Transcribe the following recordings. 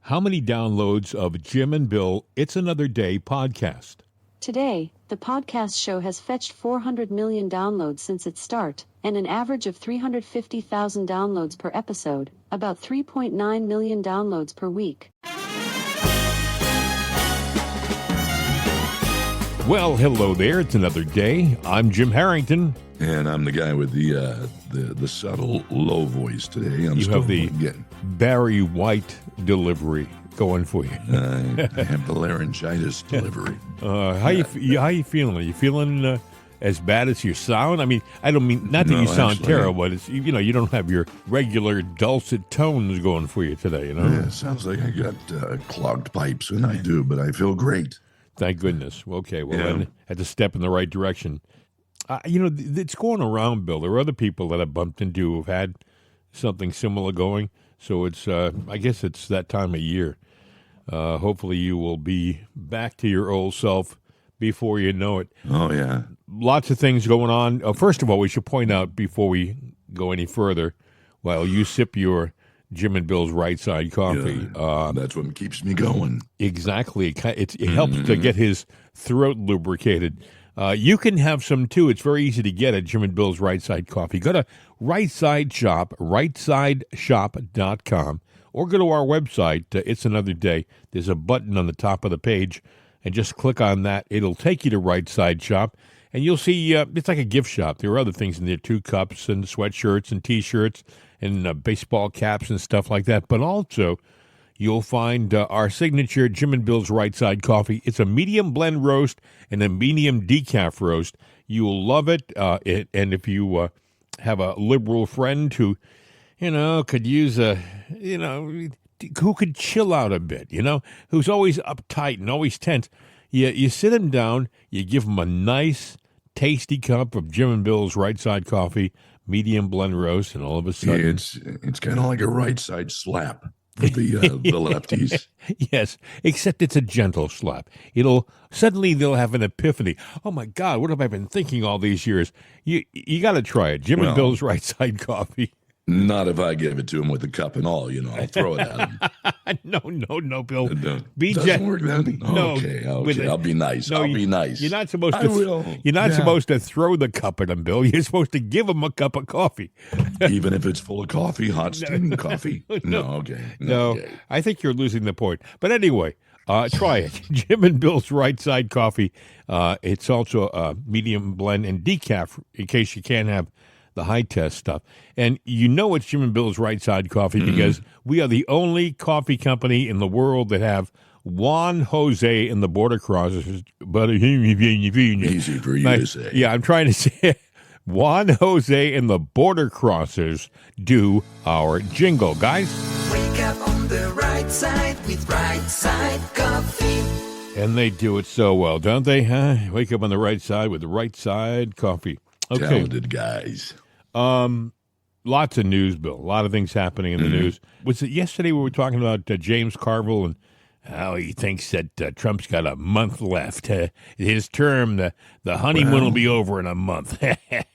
how many downloads of Jim and Bill It's Another Day podcast? Today, the podcast show has fetched 400 million downloads since its start, and an average of 350,000 downloads per episode, about 3.9 million downloads per week. Well, hello there. It's another day. I'm Jim Harrington. And I'm the guy with the subtle low voice today. You have the Barry White delivery going for you. I have the laryngitis delivery. How you feeling? Are you feeling as bad as you sound? I mean, I don't mean not that you sound actually, terrible, but it's you don't have your regular dulcet tones going for you today. Yeah, it sounds like I got clogged pipes, and I do, but I feel great. Thank goodness. Okay, well, then I had to step in the right direction. It's going around, Bill. There are other people that I've bumped into who've had something similar going. So it's, I guess it's that time of year. Hopefully you will be back to your old self before you know it. Oh, yeah. Lots of things going on. First of all, we should point out before we go any further, while you sip your Jim and Bill's Right Side coffee. Yeah, that's what keeps me going. Exactly. It helps to get his throat lubricated. You can have some, too. It's very easy to get at Jim and Bill's Right Side Coffee. Go to rightsideshop.com, or go to our website, It's Another Day. There's a button on the top of the page, and just click on that. It'll take you to Right Side Shop, and you'll see it's like a gift shop. There are other things in there, too, cups and sweatshirts and T-shirts and baseball caps and stuff like that. But also, you'll find our signature Jim and Bill's Right Side Coffee. It's a medium blend roast and a medium decaf roast. You'll love it. And if you have a liberal friend who, could use who could chill out a bit, who's always uptight and always tense, you sit him down, you give him a nice, tasty cup of Jim and Bill's Right Side Coffee, medium blend roast, and all of a sudden... It's kind of like a right side slap. The lefties. Yes, except it's a gentle slap. Suddenly they'll have an epiphany. Oh my God, what have I been thinking all these years? You got to try it. Jim and Bill's Right Side Coffee. Not if I give it to him with a cup and all. I'll throw it at him. No, Bill. Doesn't work then? No. Okay. I'll be nice. I'll be nice. You're not supposed to. You're not supposed to throw the cup at him, Bill. You're supposed to give him a cup of coffee. Even if it's full of coffee, hot steaming coffee. No. Okay. No. Okay. I think you're losing the point. But anyway, try it. Jim and Bill's Right Side Coffee. It's also a medium blend and decaf in case you can't have the high test stuff. And it's Jim and Bill's Right Side Coffee because we are the only coffee company in the world that have Juan Jose in the border crossers. But easy for you to say. Yeah, I'm trying to say Juan Jose and the border crossers do our jingle, guys. Wake up on the right side with Right Side Coffee. And they do it so well, don't they? Huh? Wake up on the right side with the Right Side Coffee. Okay. Talented guys. Lots of news, Bill. A lot of things happening in the news. Was it yesterday we were talking about James Carville and how he thinks that Trump's got a month left? His term, the honeymoon will be over in a month.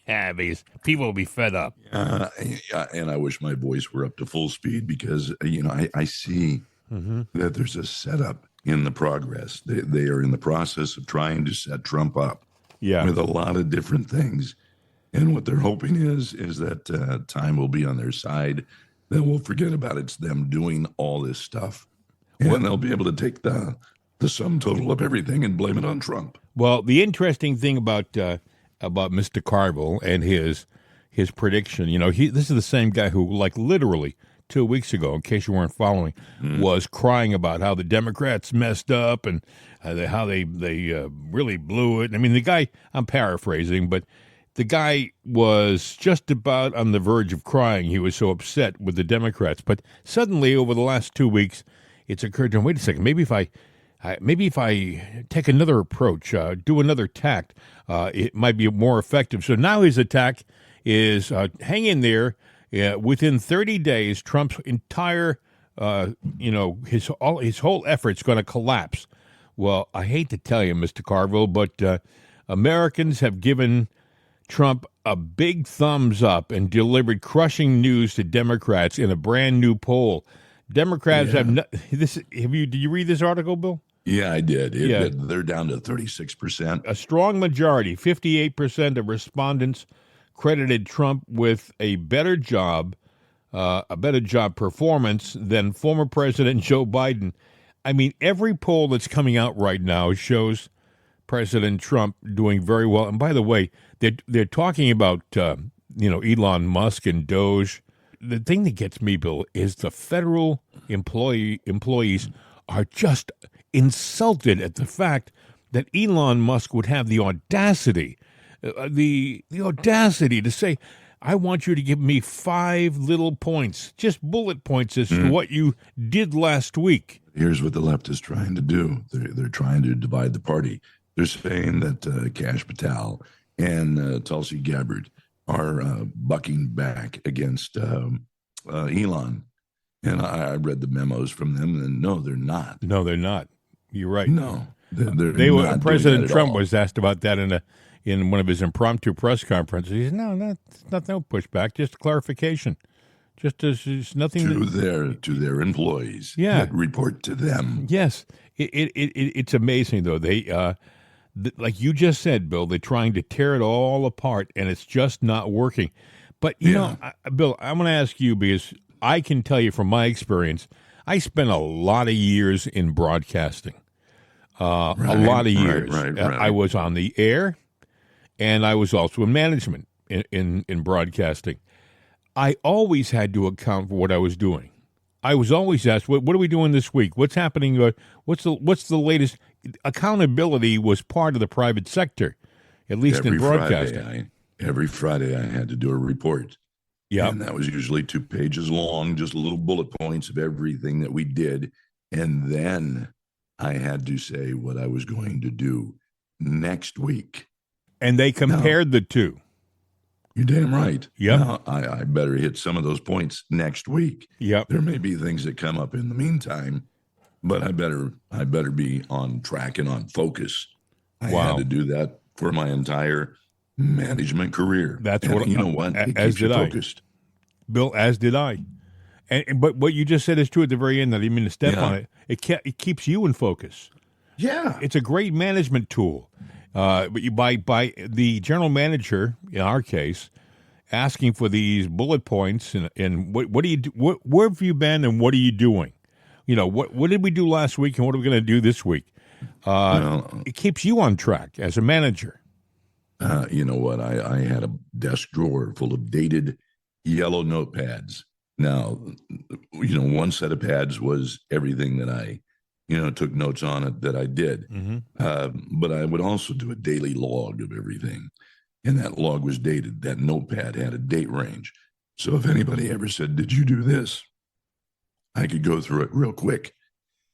Because people will be fed up. And I wish my voice were up to full speed because, I see that there's a setup in the progress. They are in the process of trying to set Trump up with a lot of different things. And what they're hoping is that time will be on their side. Then we'll forget about it's them doing all this stuff. And they'll be able to take the sum total of everything and blame it on Trump. Well, the interesting thing about Mr. Carville and his prediction, this is the same guy who, like literally 2 weeks ago, in case you weren't following, was crying about how the Democrats messed up and how they really blew it. I mean, the guy, I'm paraphrasing, but the guy was just about on the verge of crying. He was so upset with the Democrats. But suddenly, over the last 2 weeks, it's occurred to him, wait a second, maybe if I take another approach, do another tact, it might be more effective. So now his attack is hang in there. Within 30 days, Trump's entire, his whole effort's going to collapse. Well, I hate to tell you, Mr. Carville, but Americans have given Trump a big thumbs up and delivered crushing news to Democrats in a brand new poll. Democrats have this. Did you read this article, Bill? Yeah, I did. Yeah. They're down to 36%. A strong majority, 58% of respondents credited Trump with a better job performance than former President Joe Biden. I mean, every poll that's coming out right now shows President Trump doing very well. And by the way, they're talking about Elon Musk and Doge. The thing that gets me, Bill, is the federal employees are just insulted at the fact that Elon Musk would have the audacity, the audacity to say, I want you to give me 5 little points, just bullet points as to what you did last week. Here's what the left is trying to do. They're trying to divide the party. They're saying that Kash Patel and Tulsi Gabbard are bucking back against Elon. And I read the memos from them, and no, they're not. No, they're not. You're right. No, they're not. President Trump all. was asked about that in one of his impromptu press conferences. He said, "No, not no pushback, just clarification, just as nothing to their employees. Yeah, that report to them. Yes, it's amazing though. They like you just said, Bill, they're trying to tear it all apart, and it's just not working. But you know, Bill, I'm going to ask you because I can tell you from my experience, I spent a lot of years in broadcasting. A lot of years. Right. I was on the air, and I was also in management in broadcasting. I always had to account for what I was doing. I was always asked, "What are we doing this week? What's happening? What's the latest?" Accountability was part of the private sector, at least in broadcasting. Every Friday, I had to do a report. Yeah, and that was usually 2 pages long, just little bullet points of everything that we did, and then I had to say what I was going to do next week. And they compared the two. You're damn right. Yeah, Now, I better hit some of those points next week. Yep. There may be things that come up in the meantime, but I better be on track and on focus. I had to do that for my entire management career. That's and what you know what? It as keeps you did focused. Bill, as did I. And but what you just said is true at the very end. I didn't mean to step on it. It keeps you in focus. Yeah, it's a great management tool. But you by the general manager in our case asking for these bullet points and what do you do? Where have you been and what are you doing? You know what did we do last week and what are we going to do this week? It keeps you on track as a manager. You know what? I had a desk drawer full of dated yellow notepads. Now, you know, one set of pads was everything that I, took notes on it that I did. Mm-hmm. But I would also do a daily log of everything. And that log was dated. That notepad had a date range. So if anybody ever said, "Did you do this?" I could go through it real quick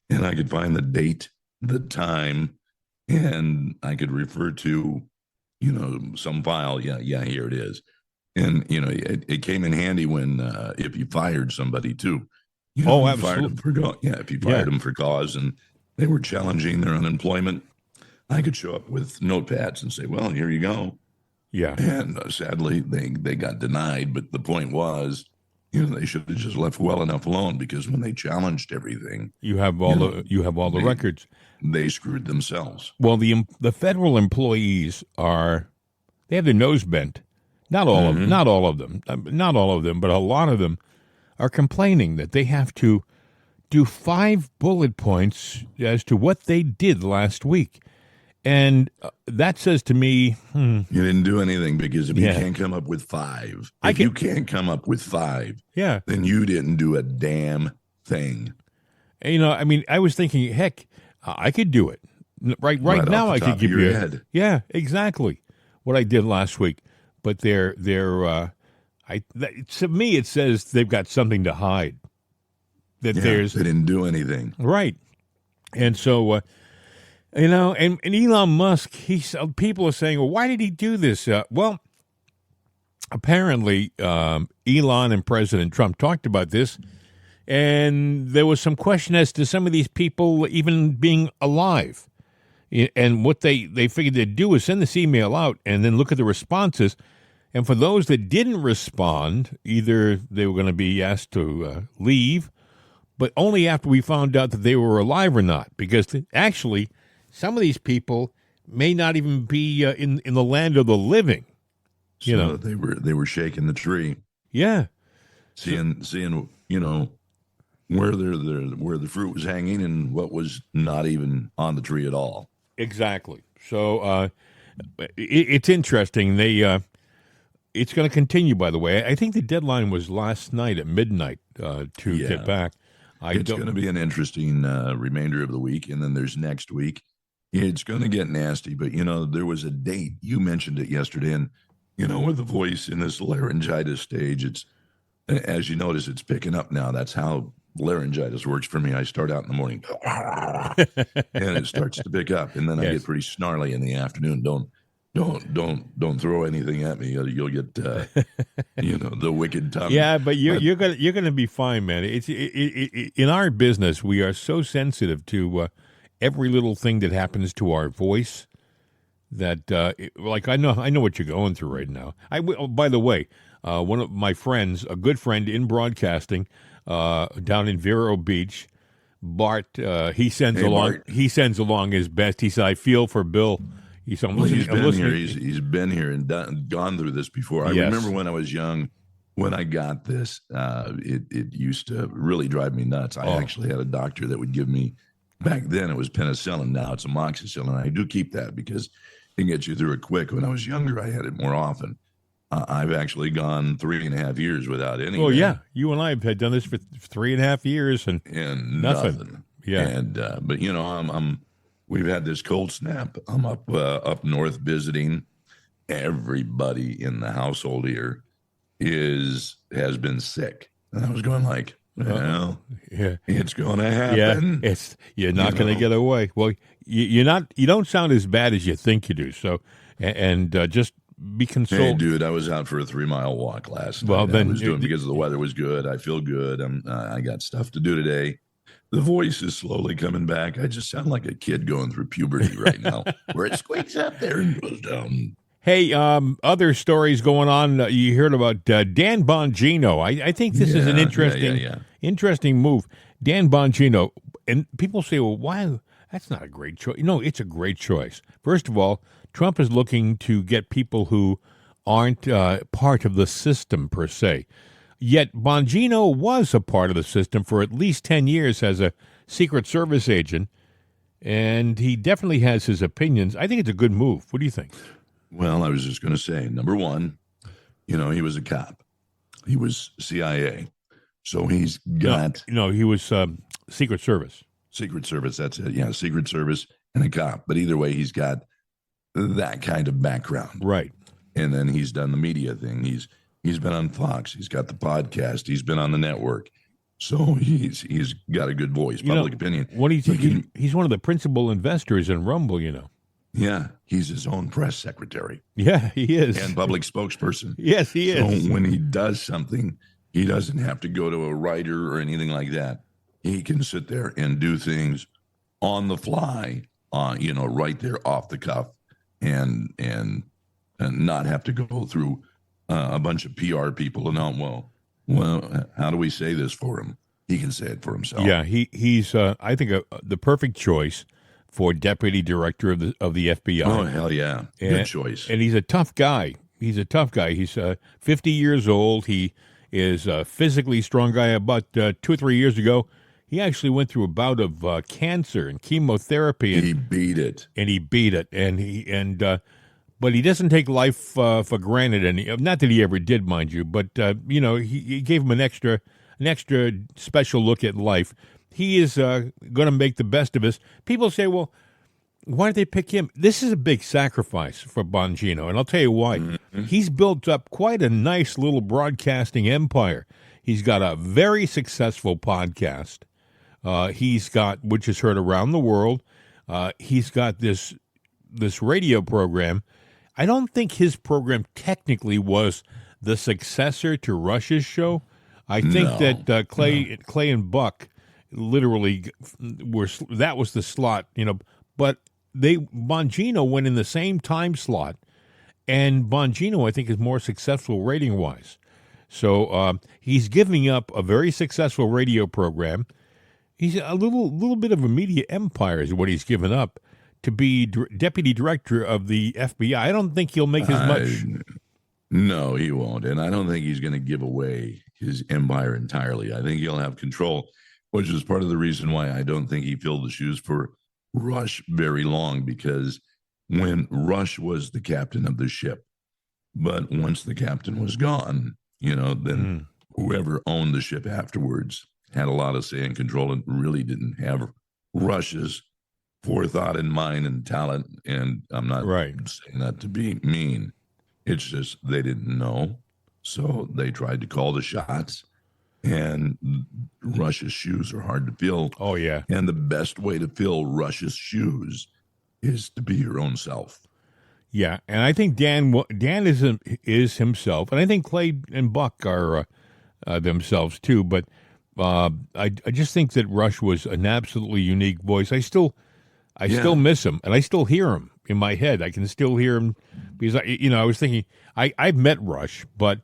and I could find the date, the time, and I could refer to, some file. Yeah, here it is. And, it came in handy when, if you fired somebody too. Absolutely. If you fired them for cause and they were challenging their unemployment, I could show up with notepads and say, "Well, here you go." Yeah. And sadly, they got denied. But the point was, they should have just left well enough alone because when they challenged everything, you have all the records. They screwed themselves. Well, the federal employees they have their nose bent. Not all of them, but a lot of them are complaining that they have to do 5 bullet points as to what they did last week. And that says to me, you didn't do anything because if you can't come up with 5, you can't come up with 5, then you didn't do a damn thing. I was thinking, heck, I could do it right now. I could give you head. Yeah, exactly what I did last week. But to me, it says they've got something to hide. They didn't do anything, right? And so, and Elon Musk, people are saying, well, why did he do this? Well, apparently, Elon and President Trump talked about this, and there was some question as to some of these people even being alive. And what they figured they'd do is send this email out and then look at the responses. And for those that didn't respond, either they were going to be asked to leave but only after we found out that they were alive or not. Because actually, some of these people may not even be in the land of the living. You know, they were shaking the tree, yeah, seeing where where the fruit was hanging and what was not even on the tree at all. exactly. So it's interesting. It's going to continue. By the way, I think the deadline was last night at midnight to get back. It's going to be an interesting remainder of the week, and then there's next week. It's going to get nasty, but there was a date. You mentioned it yesterday, and with the voice in this laryngitis stage, it's, as you notice, it's picking up now. That's how laryngitis works for me. I start out in the morning, and it starts to pick up, and then I get pretty snarly in the afternoon. Don't throw anything at me. You'll get the wicked tongue. Yeah, but you're gonna be fine, man. It's in our business, we are so sensitive to every little thing that happens to our voice that like I know what you're going through right now. By the way, one of my friends, a good friend in broadcasting, down in Vero Beach, Bart, he sends along his best. He said, "I feel for Bill." He's been here. He's been here and gone through this before. I remember when I was young, when I got this, it used to really drive me nuts. I actually had a doctor that would give me, back then it was penicillin. Now it's amoxicillin. I do keep that because it gets you through it quick. When I was younger, I had it more often. I've actually gone 3.5 years without any. Oh yeah, you and I have done this for 3.5 years and nothing. Yeah, and but we've had this cold snap. I'm up north visiting. Everybody in the household here has been sick, and I was going like, well, it's going to happen. Yeah, you're not going to get away. Well, you don't sound as bad as you think you do. So, and just be consoled. Hey, dude, I was out for a 3-mile walk last night. Then I was doing because the weather was good. I feel good. I got stuff to do today. The voice is slowly coming back. I just sound like a kid going through puberty right now, where it squeaks up there and goes down. Hey, other stories going on. You heard about Dan Bongino. I think this is an interesting move. Dan Bongino, and people say, well, why? That's not a great choice. No, it's a great choice. First of all, Trump is looking to get people who aren't part of the system per se. Yet Bongino was a part of the system for at least 10 years as a Secret Service agent, and he definitely has his opinions. I think it's a good move. What do you think? Well, I was just going to say, number one, he was a cop. He was CIA. So he's got... No, he was Secret Service. Secret Service, that's it. Yeah, Secret Service and a cop. But either way, he's got that kind of background. Right. And then he's done the media thing. He's been on Fox. He's got the podcast. He's been on the network. So he's got a good voice, public opinion. What do you think? He's one of the principal investors in Rumble, Yeah, he's his own press secretary. Yeah, he is. And public spokesperson. Yes, he is. So when he does something, he doesn't have to go to a writer or anything like that. He can sit there and do things on the fly, right there off the cuff, and not have to go through a bunch of PR people and well, how do we say this for him? He can say it for himself. Yeah, he's I think the perfect choice for deputy director of the FBI. Oh hell yeah, good choice. And he's a tough guy. He's 50 years old. He is a physically strong guy. About 2 or 3 years ago, he actually went through a bout of cancer and chemotherapy. And he beat it. But he doesn't take life for granted, and not that he ever did, mind you. But he gave him an extra special look at life. He is going to make the best of us. People say, well, why did they pick him? This is a big sacrifice for Bongino, and I'll tell you why. Mm-hmm. He's built up quite a nice little broadcasting empire. He's got a very successful podcast. Which is heard around the world. He's got this radio program. I don't think his program technically was the successor to Rush's show. I think that Clay and Buck literally that was the slot, but Bongino went in the same time slot, and Bongino I think is more successful rating wise. So he's giving up a very successful radio program He's a little bit of a media empire is what he's given up to be deputy director of the FBI. I don't think he'll make as much. No, he won't. And I don't think he's going to give away his empire entirely. I think he'll have control, which is part of the reason why I don't think he filled the shoes for Rush very long, because when Rush was the captain of the ship, but once the captain was gone, then whoever owned the ship afterwards had a lot of say and control and really didn't have Rush's forethought in mind and talent. And I'm not saying that to be mean. It's just they didn't know. So they tried to call the shots, and Rush's shoes are hard to fill. Oh, yeah. And the best way to fill Rush's shoes is to be your own self. Yeah, and I think Dan is himself, and I think Clay and Buck are themselves too. But I just think that Rush was an absolutely unique voice. I still miss him, and I still hear him in my head. I can still hear him because I was thinking I've met Rush, but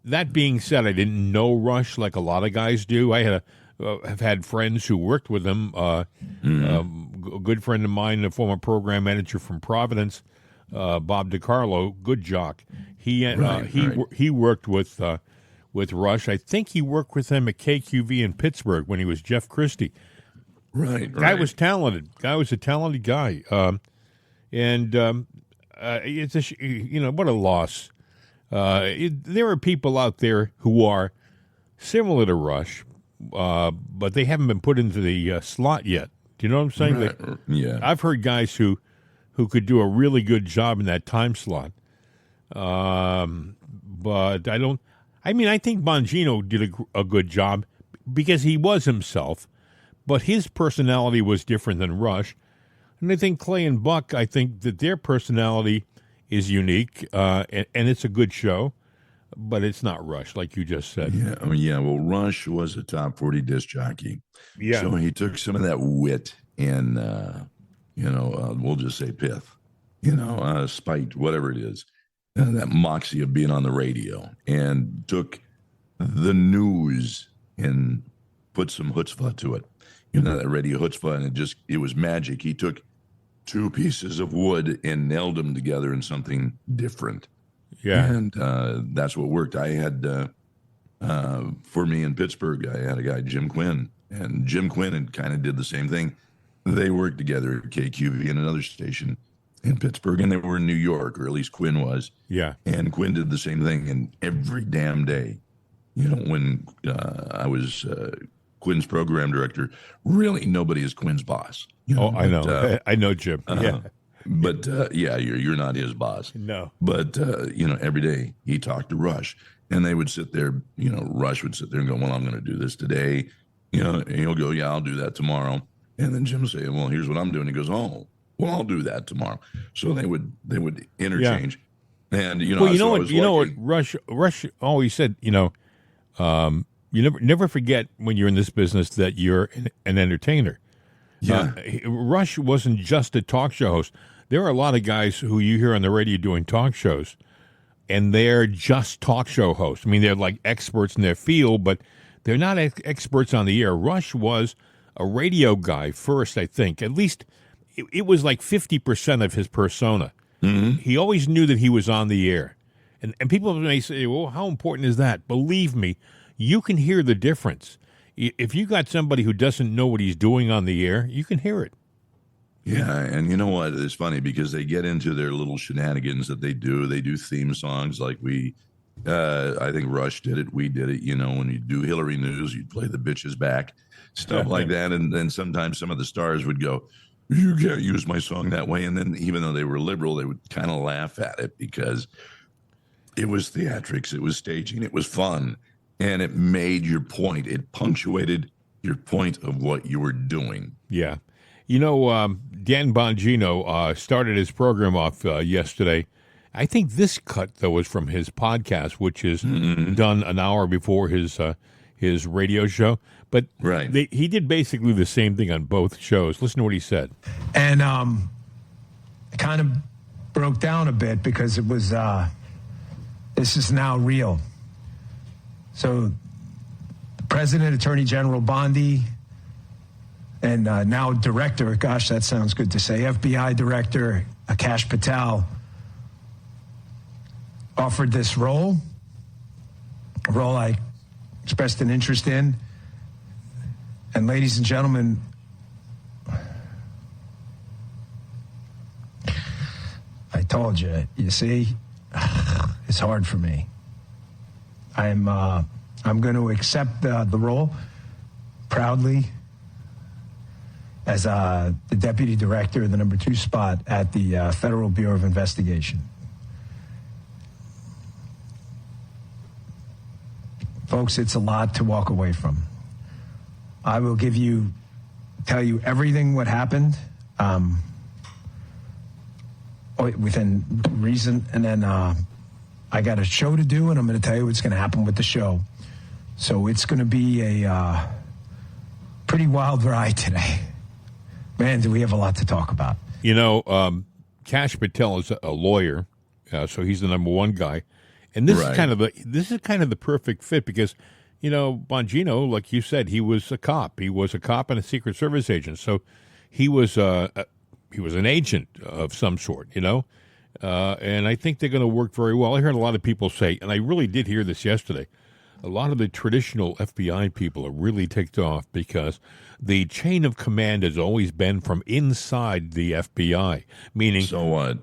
that being said, I didn't know Rush like a lot of guys do. I have had friends who worked with him. A good friend of mine, a former program manager from Providence, Bob DiCarlo, good jock. He worked with Rush. I think he worked with him at KQV in Pittsburgh when he was Jeff Christie. Right. Guy was talented. Guy was a talented guy. It's what a loss. There are people out there who are similar to Rush, but they haven't been put into the slot yet. Do you know what I'm saying? Right. Yeah. I've heard guys who could do a really good job in that time slot. But I don't. I mean, I think Bongino did a good job because he was himself, but his personality was different than Rush. And I think Clay and Buck, I think that their personality is unique, and it's a good show, but it's not Rush, like you just said. Yeah. Well, Rush was a top 40 disc jockey. Yeah. So he took some of that wit and, we'll just say pith, spite, whatever it is, that moxie of being on the radio, and took the news and put some chutzpah to it. That radio chutzpah, and it was magic. He took two pieces of wood and nailed them together in something different. Yeah. And that's what worked. I had, for me in Pittsburgh, I had a guy, Jim Quinn, and Jim Quinn had kind of did the same thing. They worked together at KQV and another station in Pittsburgh, and they were in New York, or at least Quinn was. Yeah. And Quinn did the same thing. And every damn day, when I was Quinn's program director, really nobody is Quinn's boss. I know. I know Jim. Yeah. But you're not his boss. No. But every day he talked to Rush, and they would sit there. Rush would sit there and go, "Well, I'm going to do this today." And he'll go, "Yeah, I'll do that tomorrow." And then Jim would say, "Well, here's what I'm doing." He goes, "Oh, well, I'll do that tomorrow." So they would interchange. Yeah. And what Rush always said. You never forget when you're in this business that you're an entertainer. Yeah. Rush wasn't just a talk show host. There are a lot of guys who you hear on the radio doing talk shows, and they're just talk show hosts. I mean, they're like experts in their field, but they're not experts on the air. Rush was a radio guy first, I think. At least it was like 50% of his persona. Mm-hmm. He always knew that he was on the air. And people may say, well, how important is that? Believe me, you can hear the difference. If you got somebody who doesn't know what he's doing on the air, you can hear it. Yeah, and you know what? It's funny because they get into their little shenanigans that they do. They do theme songs like I think Rush did it. We did it. When you do Hillary News, you'd play the bitches back, stuff like that. And then sometimes some of the stars would go, "You can't use my song that way." And then even though they were liberal, they would kind of laugh at it because it was theatrics, it was staging, it was fun. And it made your point. It punctuated your point of what you were doing. Yeah. Dan Bongino started his program off yesterday. I think this cut, though, was from his podcast, which is done an hour before his radio show. But he did basically the same thing on both shows. Listen to what he said. And it kind of broke down a bit because it was, this is now real. So, President Attorney General Bondi and now director, gosh, that sounds good to say, FBI director Akash Patel offered this role, a role I expressed an interest in. And ladies and gentlemen, I told you, you see, it's hard for me. I'm going to accept the role proudly as the deputy director of the number 2 spot at the Federal Bureau of Investigation. Folks, it's a lot to walk away from. I will tell you everything what happened within reason, and then I got a show to do, and I'm going to tell you what's going to happen with the show. So it's going to be a pretty wild ride today. Man, do we have a lot to talk about. You know, Kash Patel is a lawyer, so he's the number 1 guy. And this is kind of the perfect fit because, you know, Bongino, like you said, he was a cop. He was a cop and a Secret Service agent. So he was an agent of some sort, you know. And I think they're going to work very well. I heard a lot of people say, and I really did hear this yesterday, a lot of the traditional FBI people are really ticked off because the chain of command has always been from inside the FBI, meaning. So what?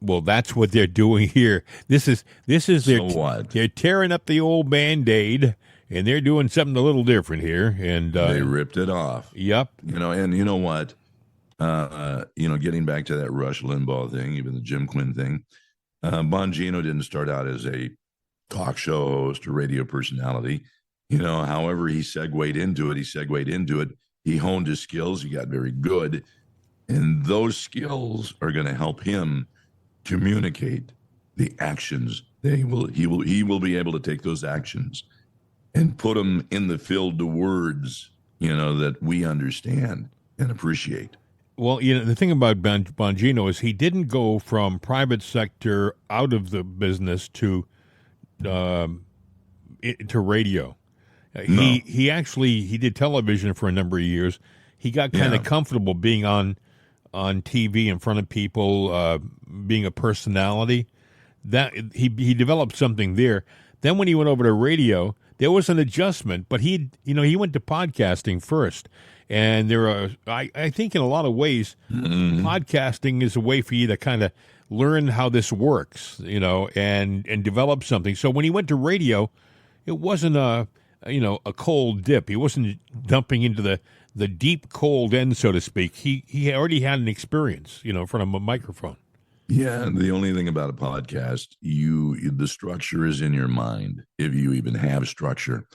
Well, that's what they're doing here. This is their. So what? They're tearing up the old Band-Aid, and they're doing something a little different here. And they ripped it off. Yep. You know, and you know what? Getting back to that Rush Limbaugh thing, even the Jim Quinn thing, Bongino didn't start out as a talk show host or radio personality. You know, however he segued into it. He honed his skills. He got very good. And those skills are going to help him communicate the actions. He will be able to take those actions and put them in the filled words, you know, that we understand and appreciate. Well, you know, the thing about Bongino is he didn't go from private sector out of the business to radio. No. He did television for a number of years. He got kind of comfortable being on TV in front of people, being a personality. That he developed something there. Then when he went over to radio, there was an adjustment, but he went to podcasting first. And I think in a lot of ways, podcasting is a way for you to kind of learn how this works, you know, and develop something. So when he went to radio, it wasn't a cold dip. He wasn't dumping into the deep cold end, so to speak. He already had an experience, you know, in front of a microphone. Yeah, the only thing about a podcast, the structure is in your mind, if you even have structure.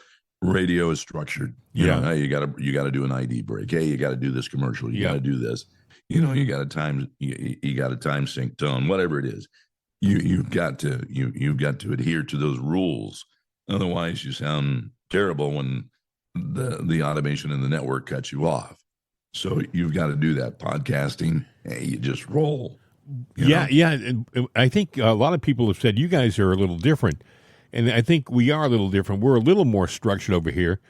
Radio is structured. You know, hey, you got to do an ID break. Hey, you got to do this commercial. You got to do this. You know, you got a time sync tone, whatever it is. You've got to adhere to those rules. Otherwise, you sound terrible when the automation in the network cuts you off. So you've got to do that. Podcasting, hey, you just roll. Yeah. And I think a lot of people have said you guys are a little different. And I think we are a little different. We're a little more structured over here.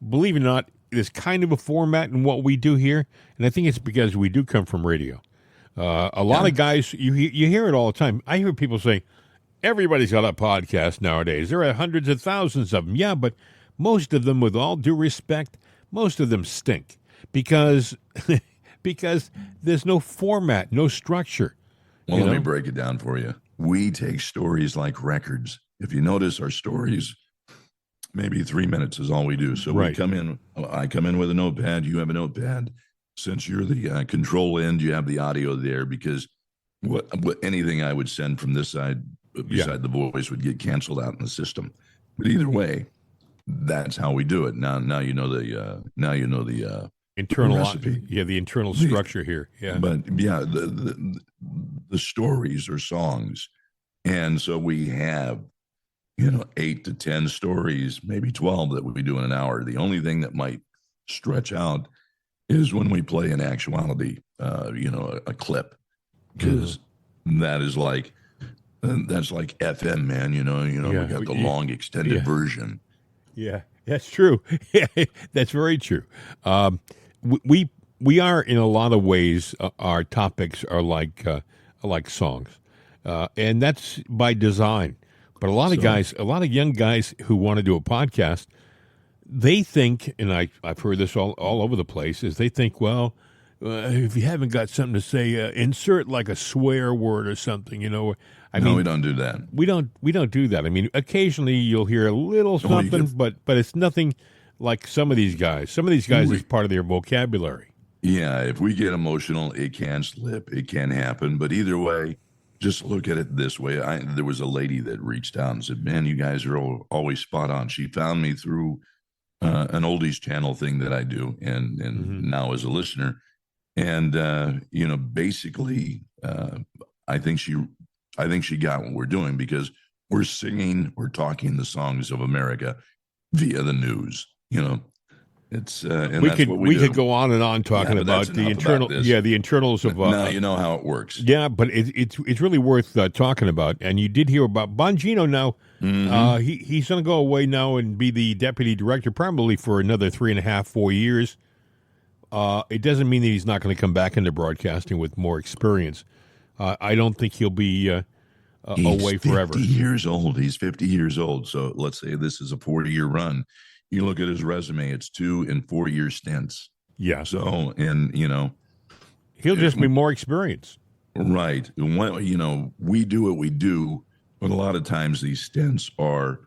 Believe it or not, there's kind of a format in what we do here. And I think it's because we do come from radio. A lot of guys, you hear it all the time. I hear people say, everybody's got a podcast nowadays. There are hundreds of thousands of them. Yeah, but most of them, with all due respect, most of them stink. Because there's no format, no structure. Well, let me break it down for you. We take stories like records. If you notice, our stories, maybe 3 minutes is all we do. So I come in with a notepad. You have a notepad. Since you're the control end, you have the audio there because what anything I would send from this side beside the voice would get canceled out in the system. But either way, that's how we do it. Now you know the internal recipe. The internal structure here. Yeah. But the stories are songs. And so we have 8 to 10 stories, maybe 12 that we do in an hour. The only thing that might stretch out is when we play in actuality, a clip, because that's like FM, man. We got the long extended version. Yeah, that's true. Yeah, that's very true. We we are in a lot of ways. Our topics are like songs, and that's by design. But a lot of young guys who want to do a podcast, they think, and I've heard this all over the place, is they think, well, if you haven't got something to say, insert like a swear word or something, I mean, we don't do that. We don't do that. I mean, occasionally you'll hear a little something, but it's nothing like some of these guys. Some of these guys is part of their vocabulary. Yeah, if we get emotional, it can slip. It can happen. But either way, just look at it this way. There was a lady that reached out and said, man, you guys are always spot on. She found me through an oldies channel thing that I do, and now as a listener. And, basically, I think she got what we're doing, because we're singing, we're talking the songs of America via the news. It's and we could go on and on talking about the the internals of. Now you know how it works. Yeah, but it's really worth talking about. And you did hear about Bongino now. Mm-hmm. He's going to go away now and be the deputy director probably for another 3.5-4 years. It doesn't mean that he's not going to come back into broadcasting with more experience. I don't think he'll be away forever. 50 years old. He's 50 years old. So let's say this is a 40-year run. You look at his resume; it's 2 and 4-year stints. Yeah. So, and he'll just be more experienced. Right. We do what we do, but a lot of times these stints are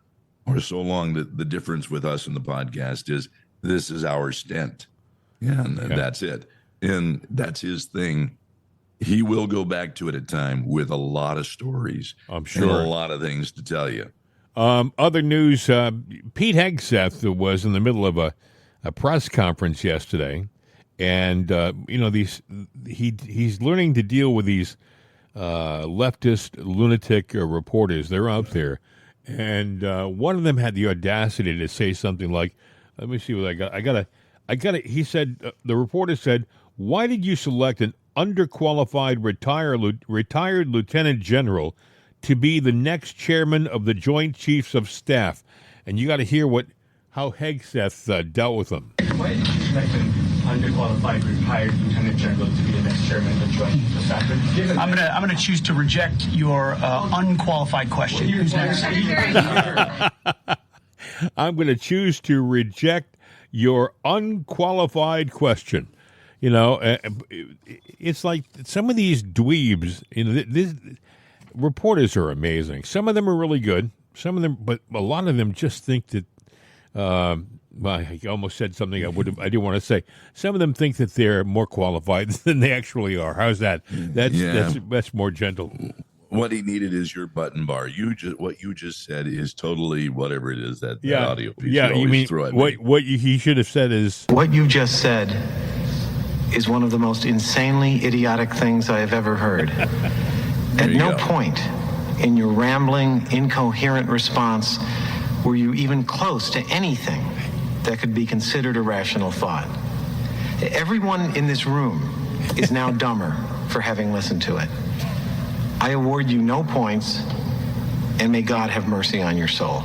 so long that the difference with us in the podcast is this is our stint. And that's it. And that's his thing. He will go back to it at time with a lot of stories. I'm sure. And a lot of things to tell you. Other news, Pete Hegseth was in the middle of a press conference yesterday. And, he's learning to deal with these leftist lunatic reporters. They're out there. And one of them had the audacity to say something like, let me see what I got. I got it. He said, the reporter said, why did you select an underqualified retired lieutenant general to be the next chairman of the Joint Chiefs of Staff? And you got to hear how Hegseth dealt with them. Why did you select an underqualified retired lieutenant general to be the next chairman of the Joint Chiefs of Staff? I'm going to choose to reject your unqualified question. Who's next? I'm going to choose to reject your unqualified question. It's like some of these dweebs. Reporters are amazing. Some of them are really good. Some of them, but a lot of them just think that. I almost said something I didn't want to say. Some of them think that they're more qualified than they actually are. How's that? That's more gentle. What he needed is your button bar. What you just said is totally whatever it is that audio piece. Yeah, you mean what he should have said is what you just said is one of the most insanely idiotic things I have ever heard. At no point in your rambling, incoherent response were you even close to anything that could be considered a rational thought. Everyone in this room is now dumber for having listened to it. I award you no points, and may God have mercy on your soul.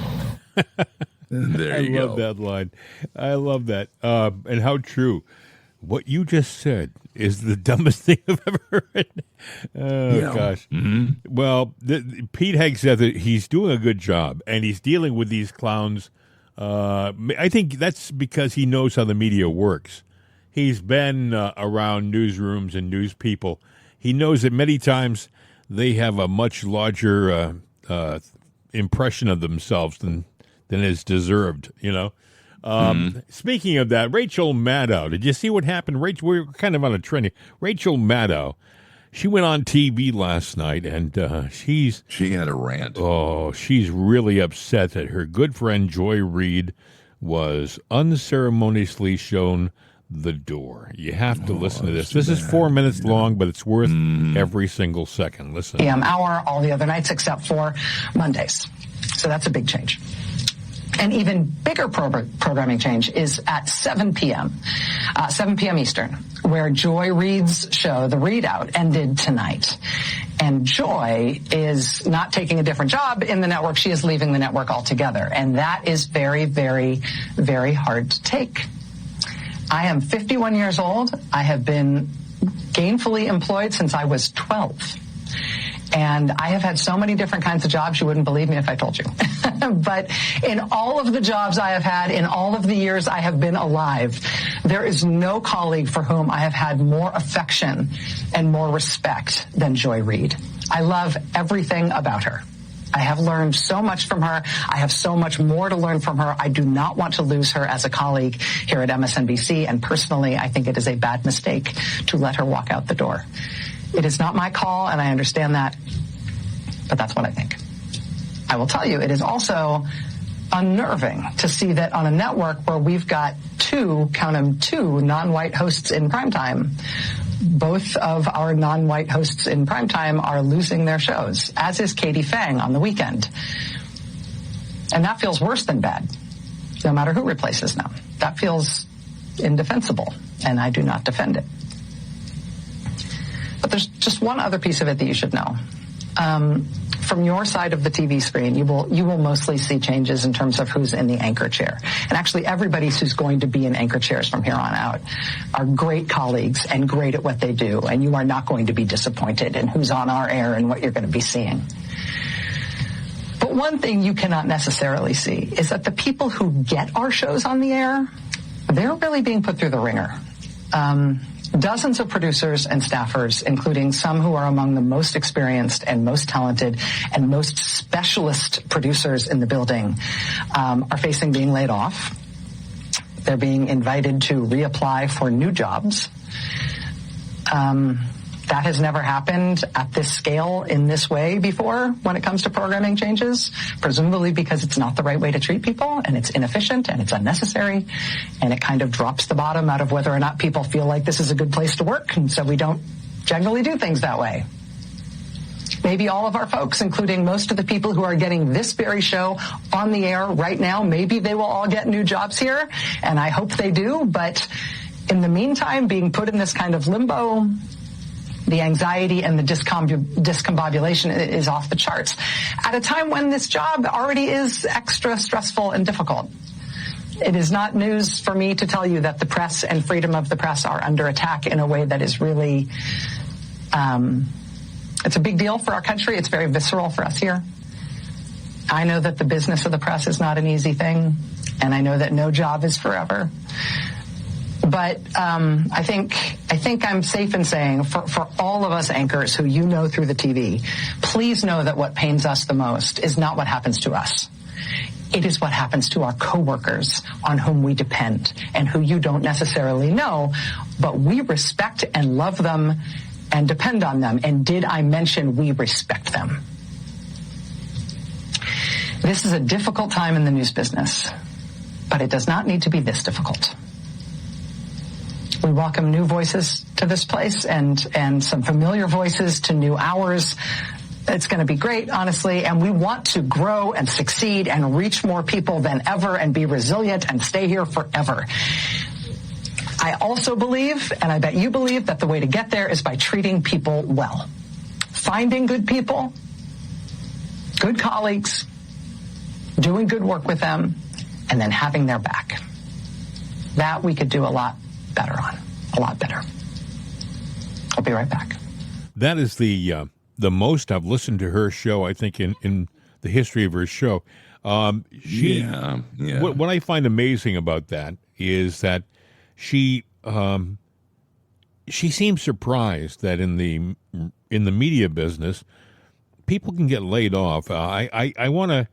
There you go. I love that line. I love that. And how true. What you just said is the dumbest thing I've ever heard. Gosh. Mm-hmm. Well, Pete Hegseth, he's doing a good job, and he's dealing with these clowns. I think that's because he knows how the media works. He's been around newsrooms and news people. He knows that many times they have a much larger impression of themselves than is deserved, Speaking of that, Rachel Maddow, did you see what happened? We're kind of on a trend here. Rachel Maddow, she went on TV last night, and she had a rant. Oh, she's really upset that her good friend Joy Reid was unceremoniously shown the door. You have to listen to this. This is 4 minutes long, but it's worth every single second. Listen. PM hour all the other nights except for Mondays. So that's a big change. An even bigger programming change is at 7 p.m., 7 p.m. Eastern, where Joy Reid's show, The Readout, ended tonight. And Joy is not taking a different job in the network. She is leaving the network altogether. And that is very, very, very hard to take. I am 51 years old. I have been gainfully employed since I was 12. And I have had so many different kinds of jobs, you wouldn't believe me if I told you. But in all of the jobs I have had, in all of the years I have been alive, there is no colleague for whom I have had more affection and more respect than Joy Reid. I love everything about her. I have learned so much from her. I have so much more to learn from her. I do not want to lose her as a colleague here at MSNBC. And personally, I think it is a bad mistake to let her walk out the door. It is not my call, and I understand that, but that's what I think. I will tell you, it is also unnerving to see that on a network where we've got two non-white hosts in primetime, both of our non-white hosts in primetime are losing their shows, as is Katie Fang on the weekend. And that feels worse than bad, no matter who replaces them. That feels indefensible, and I do not defend it. But there's just one other piece of it that you should know. From your side of the TV screen, you will mostly see changes in terms of who's in the anchor chair. And actually, everybody who's going to be in anchor chairs from here on out are great colleagues and great at what they do. And you are not going to be disappointed in who's on our air and what you're going to be seeing. But one thing you cannot necessarily see is that the people who get our shows on the air, they're really being put through the ringer. Dozens of producers and staffers, including some who are among the most experienced and most talented and most specialist producers in the building, are facing being laid off. They're being invited to reapply for new jobs. That has never happened at this scale in this way before when it comes to programming changes, presumably because it's not the right way to treat people, and it's inefficient and it's unnecessary, and it kind of drops the bottom out of whether or not people feel like this is a good place to work, and so we don't generally do things that way. Maybe all of our folks, including most of the people who are getting this very show on the air right now, maybe they will all get new jobs here, and I hope they do, but in the meantime, being put in this kind of limbo, the anxiety and the discombobulation is off the charts at a time when this job already is extra stressful and difficult. It is not news for me to tell you that the press and freedom of the press are under attack in a way that is really, it's a big deal for our country. It's very visceral for us here. I know that the business of the press is not an easy thing, and I know that no job is forever. But I think I'm safe in saying for all of us anchors who you know through the TV, please know that what pains us the most is not what happens to us. It is what happens to our coworkers on whom we depend and who you don't necessarily know, but we respect and love them and depend on them. And did I mention we respect them? This is a difficult time in the news business, but it does not need to be this difficult. We welcome new voices to this place and some familiar voices to new hours. It's going to be great, honestly, and we want to grow and succeed and reach more people than ever and be resilient and stay here forever. I also believe, and I bet you believe, that the way to get there is by treating people well. Finding good people, good colleagues, doing good work with them, and then having their back. That we could do a lot better on. A lot better. I'll be right back. That is the most I've listened to her show, I think, in the history of her show. What I find amazing about that is that she seems surprised that in the media business, people can get laid off. I want to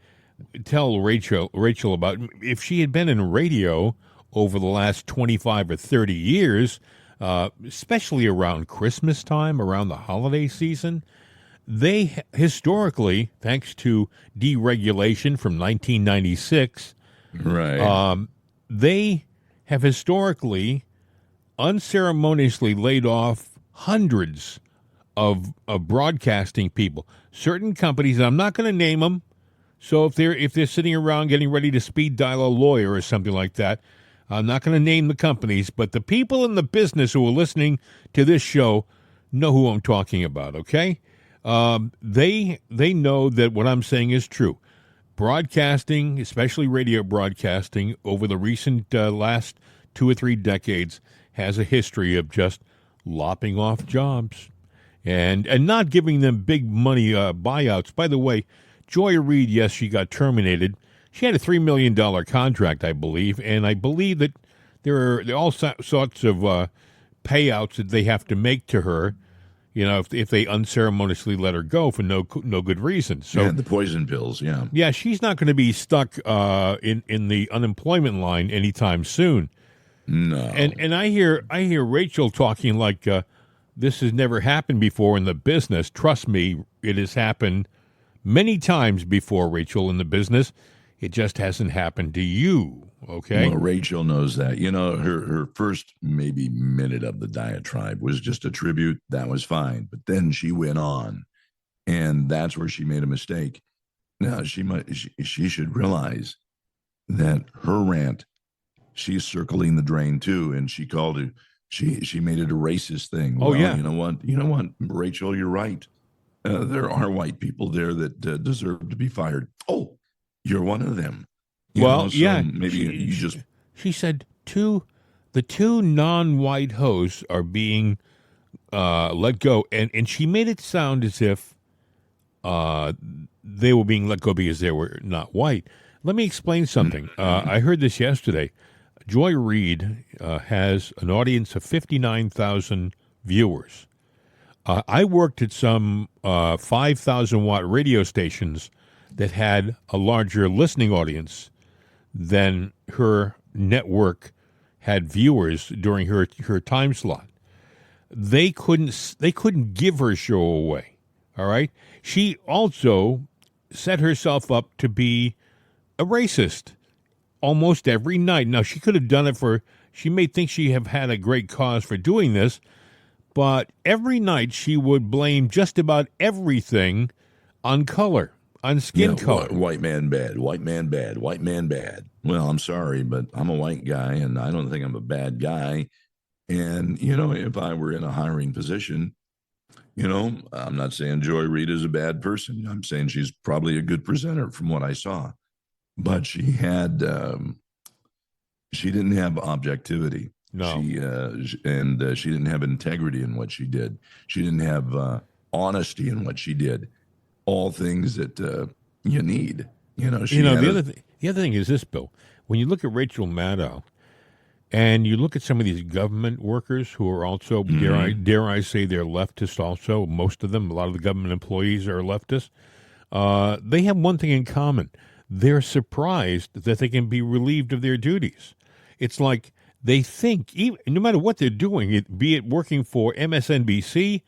tell Rachel about if she had been in radio over the last 25 or 30 years, especially around Christmas time, around the holiday season, they historically, thanks to deregulation from 1996, right, they have historically unceremoniously laid off hundreds of broadcasting people. Certain companies, and I'm not going to name them, so if they're sitting around getting ready to speed dial a lawyer or something like that, I'm not going to name the companies, but the people in the business who are listening to this show know who I'm talking about, okay? They know that what I'm saying is true. Broadcasting, especially radio broadcasting, over the recent last 2 or 3 decades has a history of just lopping off jobs and not giving them big money buyouts. By the way, Joy Reid, yes, she got terminated. She had a $3 million contract, I believe, and I believe that there are all sorts of payouts that they have to make to her, if they unceremoniously let her go for no good reason. So the poison pills, yeah, she's not going to be stuck in the unemployment line anytime soon. No. And I hear Rachel talking like this has never happened before in the business. Trust me, it has happened many times before, Rachel, in the business. It just hasn't happened to you. Okay. Well, Rachel knows that. Her first maybe minute of the diatribe was just a tribute. That was fine. But then she went on, and that's where she made a mistake. Now, she should realize that her rant, she's circling the drain too, and she called it, she made it a racist thing. Oh, yeah. You know what, Rachel, you're right. There are white people there that deserve to be fired. Oh, you're one of them. Yeah, maybe she said the two non-white hosts are being let go, and she made it sound as if they were being let go because they were not white. Let me explain something. I heard this yesterday. Joy Reid has an audience of 59,000 viewers. I worked at some 5,000-watt radio stations that had a larger listening audience than her network had viewers during her time slot. They couldn't give her show away. All right. She also set herself up to be a racist almost every night. Now, she could have done it she may think she have had a great cause for doing this, but every night she would blame just about everything on color. On skin color. White man bad, white man bad, white man bad. Well, I'm sorry, but I'm a white guy, and I don't think I'm a bad guy. And, if I were in a hiring position, I'm not saying Joy Reid is a bad person. I'm saying she's probably a good presenter from what I saw. But she had, she didn't have objectivity. No. She didn't have integrity in what she did. She didn't have honesty in what she did. All things that you need. The other thing is this, Bill. When you look at Rachel Maddow, and you look at some of these government workers who are also, dare I say, they're leftist also. Most of them, a lot of the government employees are leftist. They have one thing in common. They're surprised that they can be relieved of their duties. It's like they think, no matter what they're doing, be it working for MSNBC,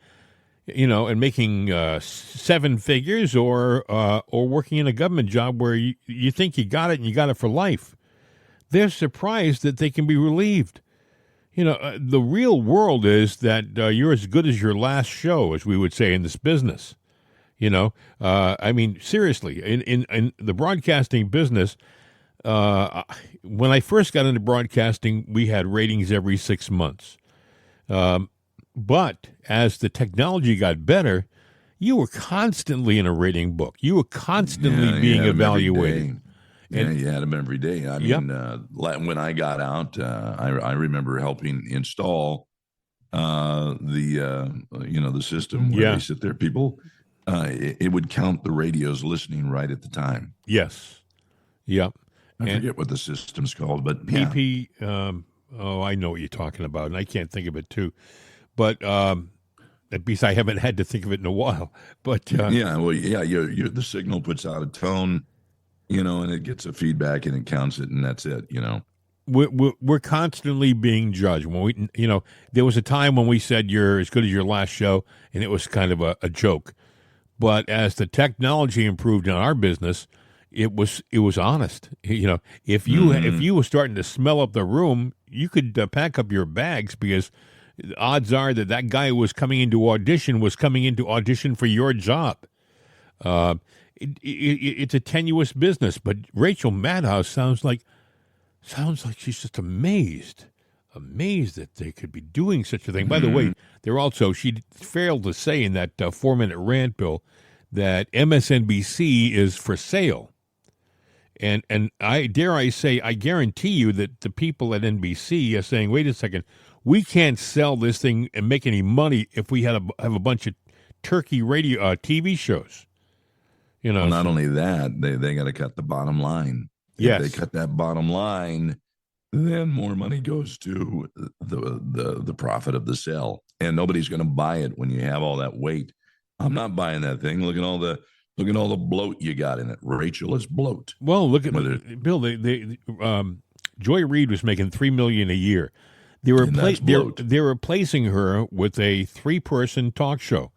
and making 7 figures, or working in a government job where you think you got it and you got it for life. They're surprised that they can be relieved. The real world is that you're as good as your last show, as we would say in this business. I mean, seriously, in the broadcasting business, when I first got into broadcasting, we had ratings every 6 months. But as the technology got better, you were constantly in a rating book. You were constantly being evaluated. You had them every day. I mean, when I got out, I remember helping install the system where they sit there. People, it would count the radios listening right at the time. Yes. Yep. I forget what the system's called, but PP. I know what you're talking about, and I can't think of it too. But at least I haven't had to think of it in a while. But the signal puts out a tone, and it gets a feedback and it counts it, and that's it. We're constantly being judged. When we, there was a time when we said you're as good as your last show, and it was kind of a joke. But as the technology improved in our business, it was honest. If you were starting to smell up the room, you could pack up your bags, because the odds are that guy who was coming into audition for your job. It's a tenuous business, but Rachel Maddow sounds like she's just amazed that they could be doing such a thing. By the way, she failed to say in that 4-minute rant, Bill, that MSNBC is for sale. And I guarantee you that the people at NBC are saying, wait a second, we can't sell this thing and make any money if we have a bunch of turkey radio TV shows. Well, not only that, they got to cut the bottom line. Yes. If they cut that bottom line, then more money goes to the profit of the sale, and nobody's going to buy it when you have all that weight. I'm not buying that thing. Look at all the bloat you got in it. Rachel, it's bloat. Well, look at Bill. Joy Reid was making $3 million a year. They're replacing her with a 3-person talk show,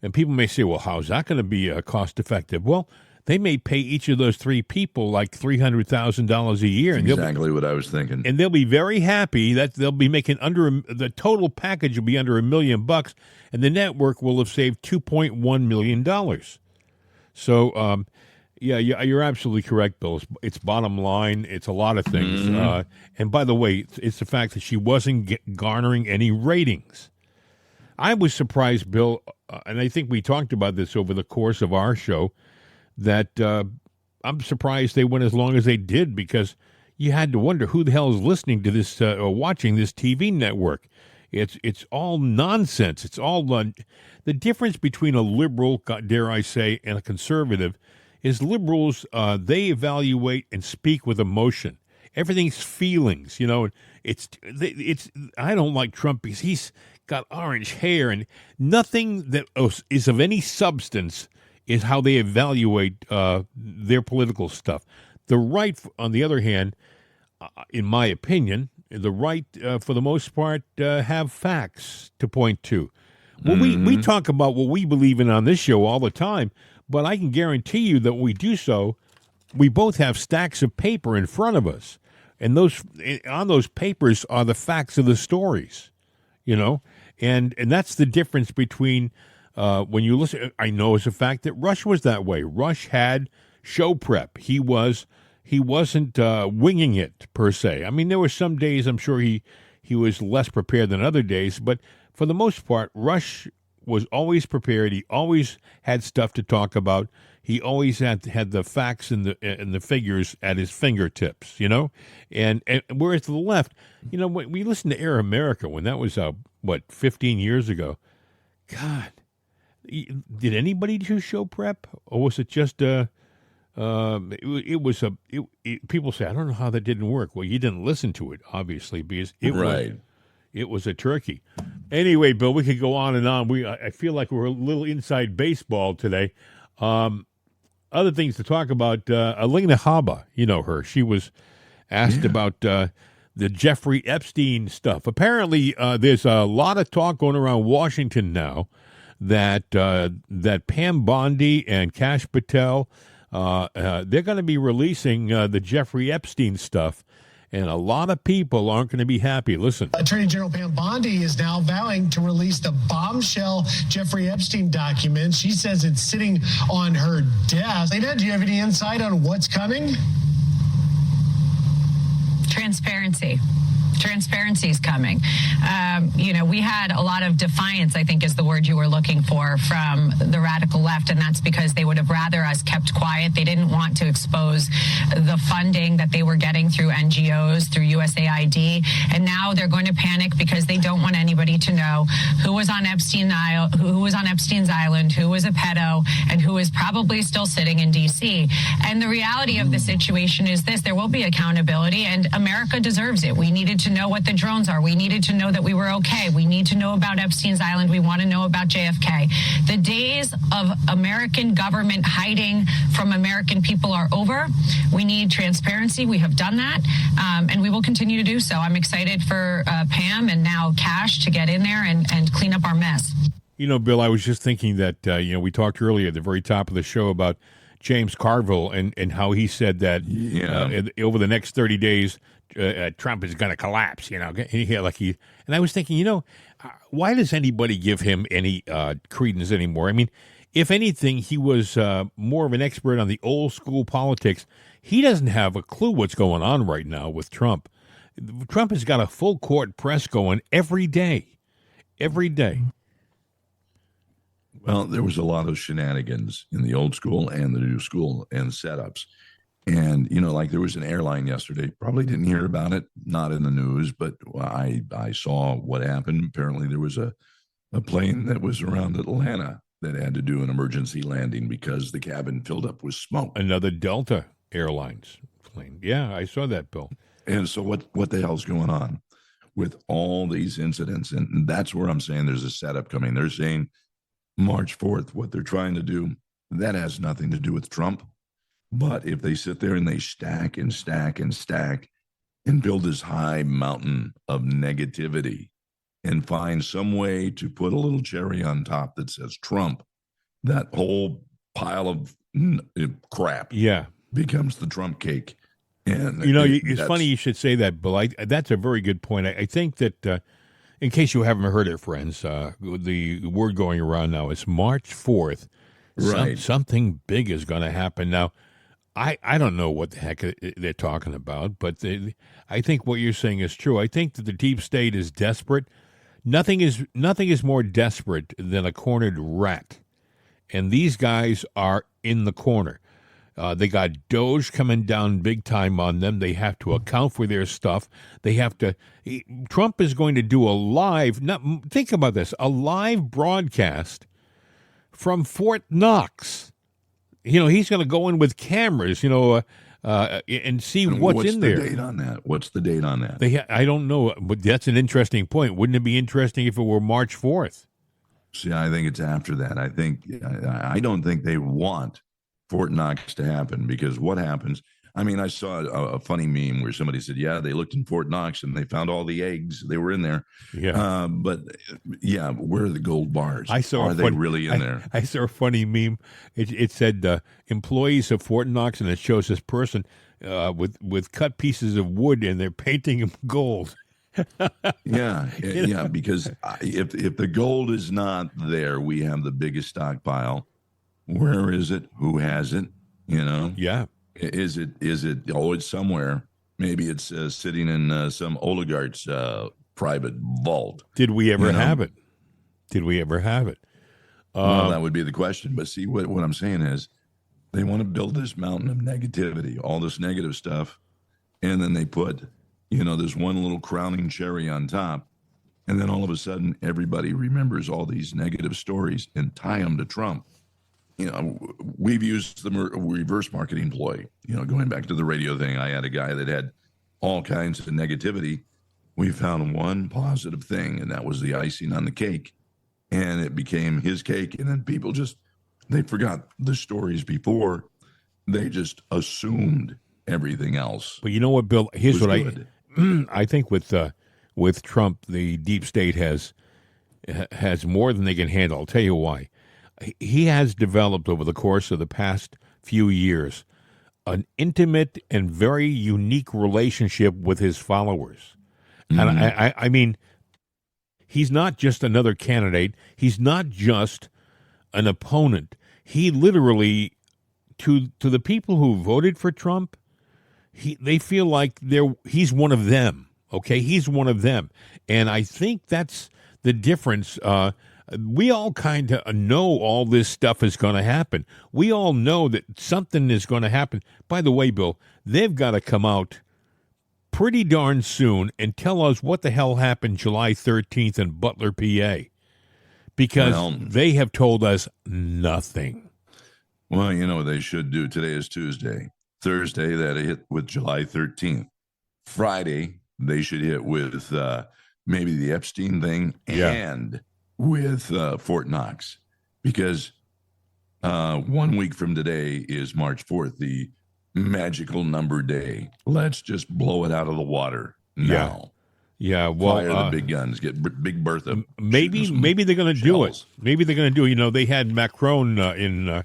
and people may say, "Well, how's that going to be cost effective?" Well, they may pay each of those 3 people like $300,000 a year. That's exactly what I was thinking. And they'll be very happy that they'll be making the total package will be under $1 million, and the network will have saved $2.1 million. So, you're absolutely correct, Bill. It's bottom line. It's a lot of things. Mm-hmm. And by the way, it's the fact that she wasn't garnering any ratings. I was surprised, Bill, and I think we talked about this over the course of our show, that I'm surprised they went as long as they did, because you had to wonder who the hell is listening to this or watching this TV network. It's all nonsense. It's all the difference between a liberal, dare I say, and a conservative is liberals, they evaluate and speak with emotion. Everything's feelings, It's I don't like Trump because he's got orange hair, and nothing that is of any substance is how they evaluate their political stuff. The right, on the other hand, in my opinion, the right, for the most part, have facts to point to. Well, we talk about what we believe in on this show all the time, but I can guarantee you that when we do so, we both have stacks of paper in front of us, and on those papers are the facts of the stories, and that's the difference between when you listen. I know as a fact that Rush was that way. Rush had show prep. He wasn't winging it per se. I mean, there were some days I'm sure he was less prepared than other days, but for the most part, Rush was always prepared. He always had stuff to talk about. He always had the facts and the figures at his fingertips, And whereas to the left, when we listened to Air America, when that was 15 years ago, God, did anybody do show prep, or was it just people say, I don't know how that didn't work. Well, you didn't listen to it, obviously, because it was a turkey. Anyway, Bill, we could go on and on. I feel like we're a little inside baseball today. Other things to talk about, Alina Habba, her. She was asked about the Jeffrey Epstein stuff. Apparently, there's a lot of talk going around Washington now that Pam Bondi and Kash Patel, they're going to be releasing the Jeffrey Epstein stuff, and a lot of people aren't going to be happy. Listen. Attorney General Pam Bondi is now vowing to release the bombshell Jeffrey Epstein documents. She says it's sitting on her desk. Lena, do you have any insight on what's coming? Transparency. Transparency is coming. We had a lot of defiance, I think is the word you were looking for, from the radical left, and that's because they would have rather us kept quiet. They didn't want to expose the funding that they were getting through NGOs, through USAID, and now they're going to panic because they don't want anybody to know who was on Epstein's Island, who was a pedo, and who is probably still sitting in D.C. And the reality of the situation is this: there will be accountability, and America deserves it. We needed to know what the drones are. We needed to know that we were okay. We need to know about Epstein's Island. We want to know about JFK. The days of American government hiding from American people are over. We need transparency. We have done that, and we will continue to do so. I'm excited for Pam and now Kash to get in there and clean up our mess. Bill, I was just thinking that, we talked earlier at the very top of the show about James Carville and how he said that over the next 30 days, Trump is going to collapse, and I was thinking, why does anybody give him any credence anymore? I mean, if anything, he was more of an expert on the old school politics. He doesn't have a clue what's going on right now with Trump. Trump has got a full court press going every day. Well, there was a lot of shenanigans in the old school and the new school and setups. And, like there was an airline yesterday, probably didn't hear about it, not in the news, but I saw what happened. Apparently there was a plane that was around Atlanta that had to do an emergency landing because the cabin filled up with smoke. Another Delta Airlines plane. Yeah, I saw that, Bill. And so what the hell's going on with all these incidents? And that's where I'm saying there's a setup coming. They're saying March 4th, what they're trying to do, that has nothing to do with Trump. But if they sit there and they stack and stack and stack and build this high mountain of negativity and find some way to put a little cherry on top that says Trump, that whole pile of crap becomes the Trump cake. And it's funny you should say that, Bill. That's a very good point. I think that, in case you haven't heard it, friends, the word going around now is March 4th. Right. Something big is going to happen. Now, I don't know what the heck they're talking about, but I think what you're saying is true. I think that the deep state is desperate. Nothing is more desperate than a cornered rat. And these guys are in the corner. They got Doge coming down big time on them. They have to account for their stuff. They have to. Trump is going to do a live. Think about this: a live broadcast from Fort Knox. He's going to go in with cameras. And see what's in there. What's the date on that? What's the date on that? I don't know, but that's an interesting point. Wouldn't it be interesting if it were March 4th? See, I think it's after that. I don't think they want Fort Knox to happen, because what happens? I mean, I saw a funny meme where somebody said, "Yeah, they looked in Fort Knox and they found all the eggs. They were in there." Yeah, but where are the gold bars? Are they really in there? I saw a funny meme. It said employees of Fort Knox, and it shows this person with cut pieces of wood, and they're painting them gold. Yeah, because if the gold is not there, we have the biggest stockpile. Where is it? Who has it? Yeah. Is it? It's somewhere. Maybe it's sitting in some oligarch's private vault. Did we ever have it? Well, that would be the question. But see, what I'm saying is, they want to build this mountain of negativity, all this negative stuff, and then they put, this one little crowning cherry on top, and then all of a sudden, everybody remembers all these negative stories and tie them to Trump. We've used the reverse marketing ploy. Going back to the radio thing, I had a guy that had all kinds of negativity. We found one positive thing, and that was the icing on the cake. And it became his cake. And then people they forgot the stories before. They just assumed everything else. But you know what, Bill? Here's what I think with Trump, the deep state has more than they can handle. I'll tell you why. He has developed over the course of the past few years an intimate and very unique relationship with his followers. Mm-hmm. And I mean, he's not just another candidate. He's not just an opponent. He literally, to the people who voted for Trump, they feel like he's one of them. Okay, he's one of them. And I think that's the difference. We all kind of know all this stuff is going to happen. We all know that something is going to happen. By the way, Bill, they've got to come out pretty darn soon and tell us what the hell happened July 13th in Butler, PA, because they have told us nothing. Well, they should do. Today is Tuesday. Thursday, that hit with July 13th. Friday, they should hit with maybe the Epstein thing and with Fort Knox, because 1 week from today is March 4th, the magical number day. Let's just blow it out of the water now. Yeah. Well, fire the big guns, get Big Bertha. Maybe they're going to do it. Maybe they're going to do it. They had Macron in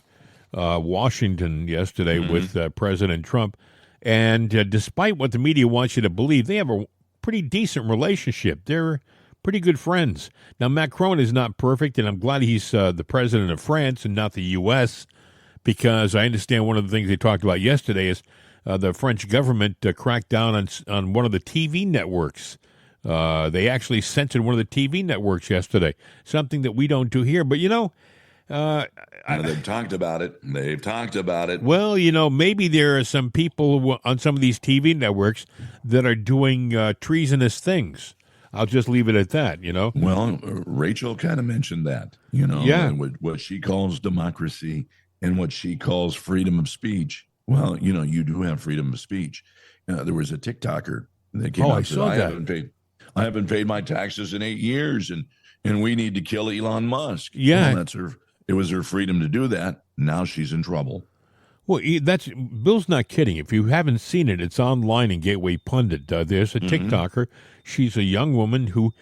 Washington yesterday with President Trump, and despite what the media wants you to believe, they have a pretty decent relationship. They're pretty good friends. Now, Macron is not perfect, and I'm glad he's the president of France and not the U.S., because I understand one of the things they talked about yesterday is the French government cracked down on one of the TV networks. They actually censored one of the TV networks yesterday, something that we don't do here. But, They've talked about it. They've talked about it. Well, maybe there are some people on some of these TV networks that are doing treasonous things. I'll just leave it at that, Well, Rachel kind of mentioned that, Yeah. what she calls democracy and what she calls freedom of speech. Well, you do have freedom of speech. There was a TikToker that came out I and said, saw that. I haven't paid my taxes in 8 years, and we need to kill Elon Musk. Yeah. Well, it was her freedom to do that. Now she's in trouble. Well, Bill's not kidding. If you haven't seen it, it's online in Gateway Pundit. There's a TikToker. She's a young woman who,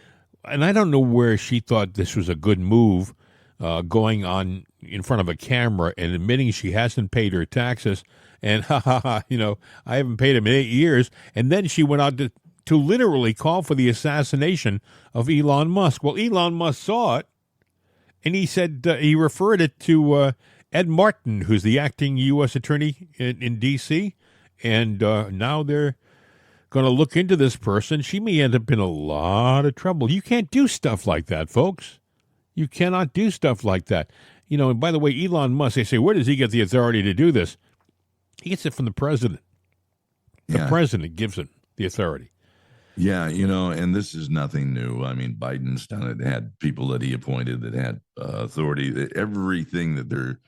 and I don't know where she thought this was a good move, going on in front of a camera and admitting she hasn't paid her taxes. And I haven't paid them in 8 years. And then she went out to literally call for the assassination of Elon Musk. Well, Elon Musk saw it, and he said he referred it to Ed Martin, who's the acting U.S. attorney in D.C., and now they're going to look into this person. She may end up in a lot of trouble. You can't do stuff like that, folks. You cannot do stuff like that. And by the way, Elon Musk, they say, where does he get the authority to do this? He gets it from the president. The president gives him the authority. Yeah, and this is nothing new. I mean, Biden's done it, had people that he appointed that had authority. Everything that they're,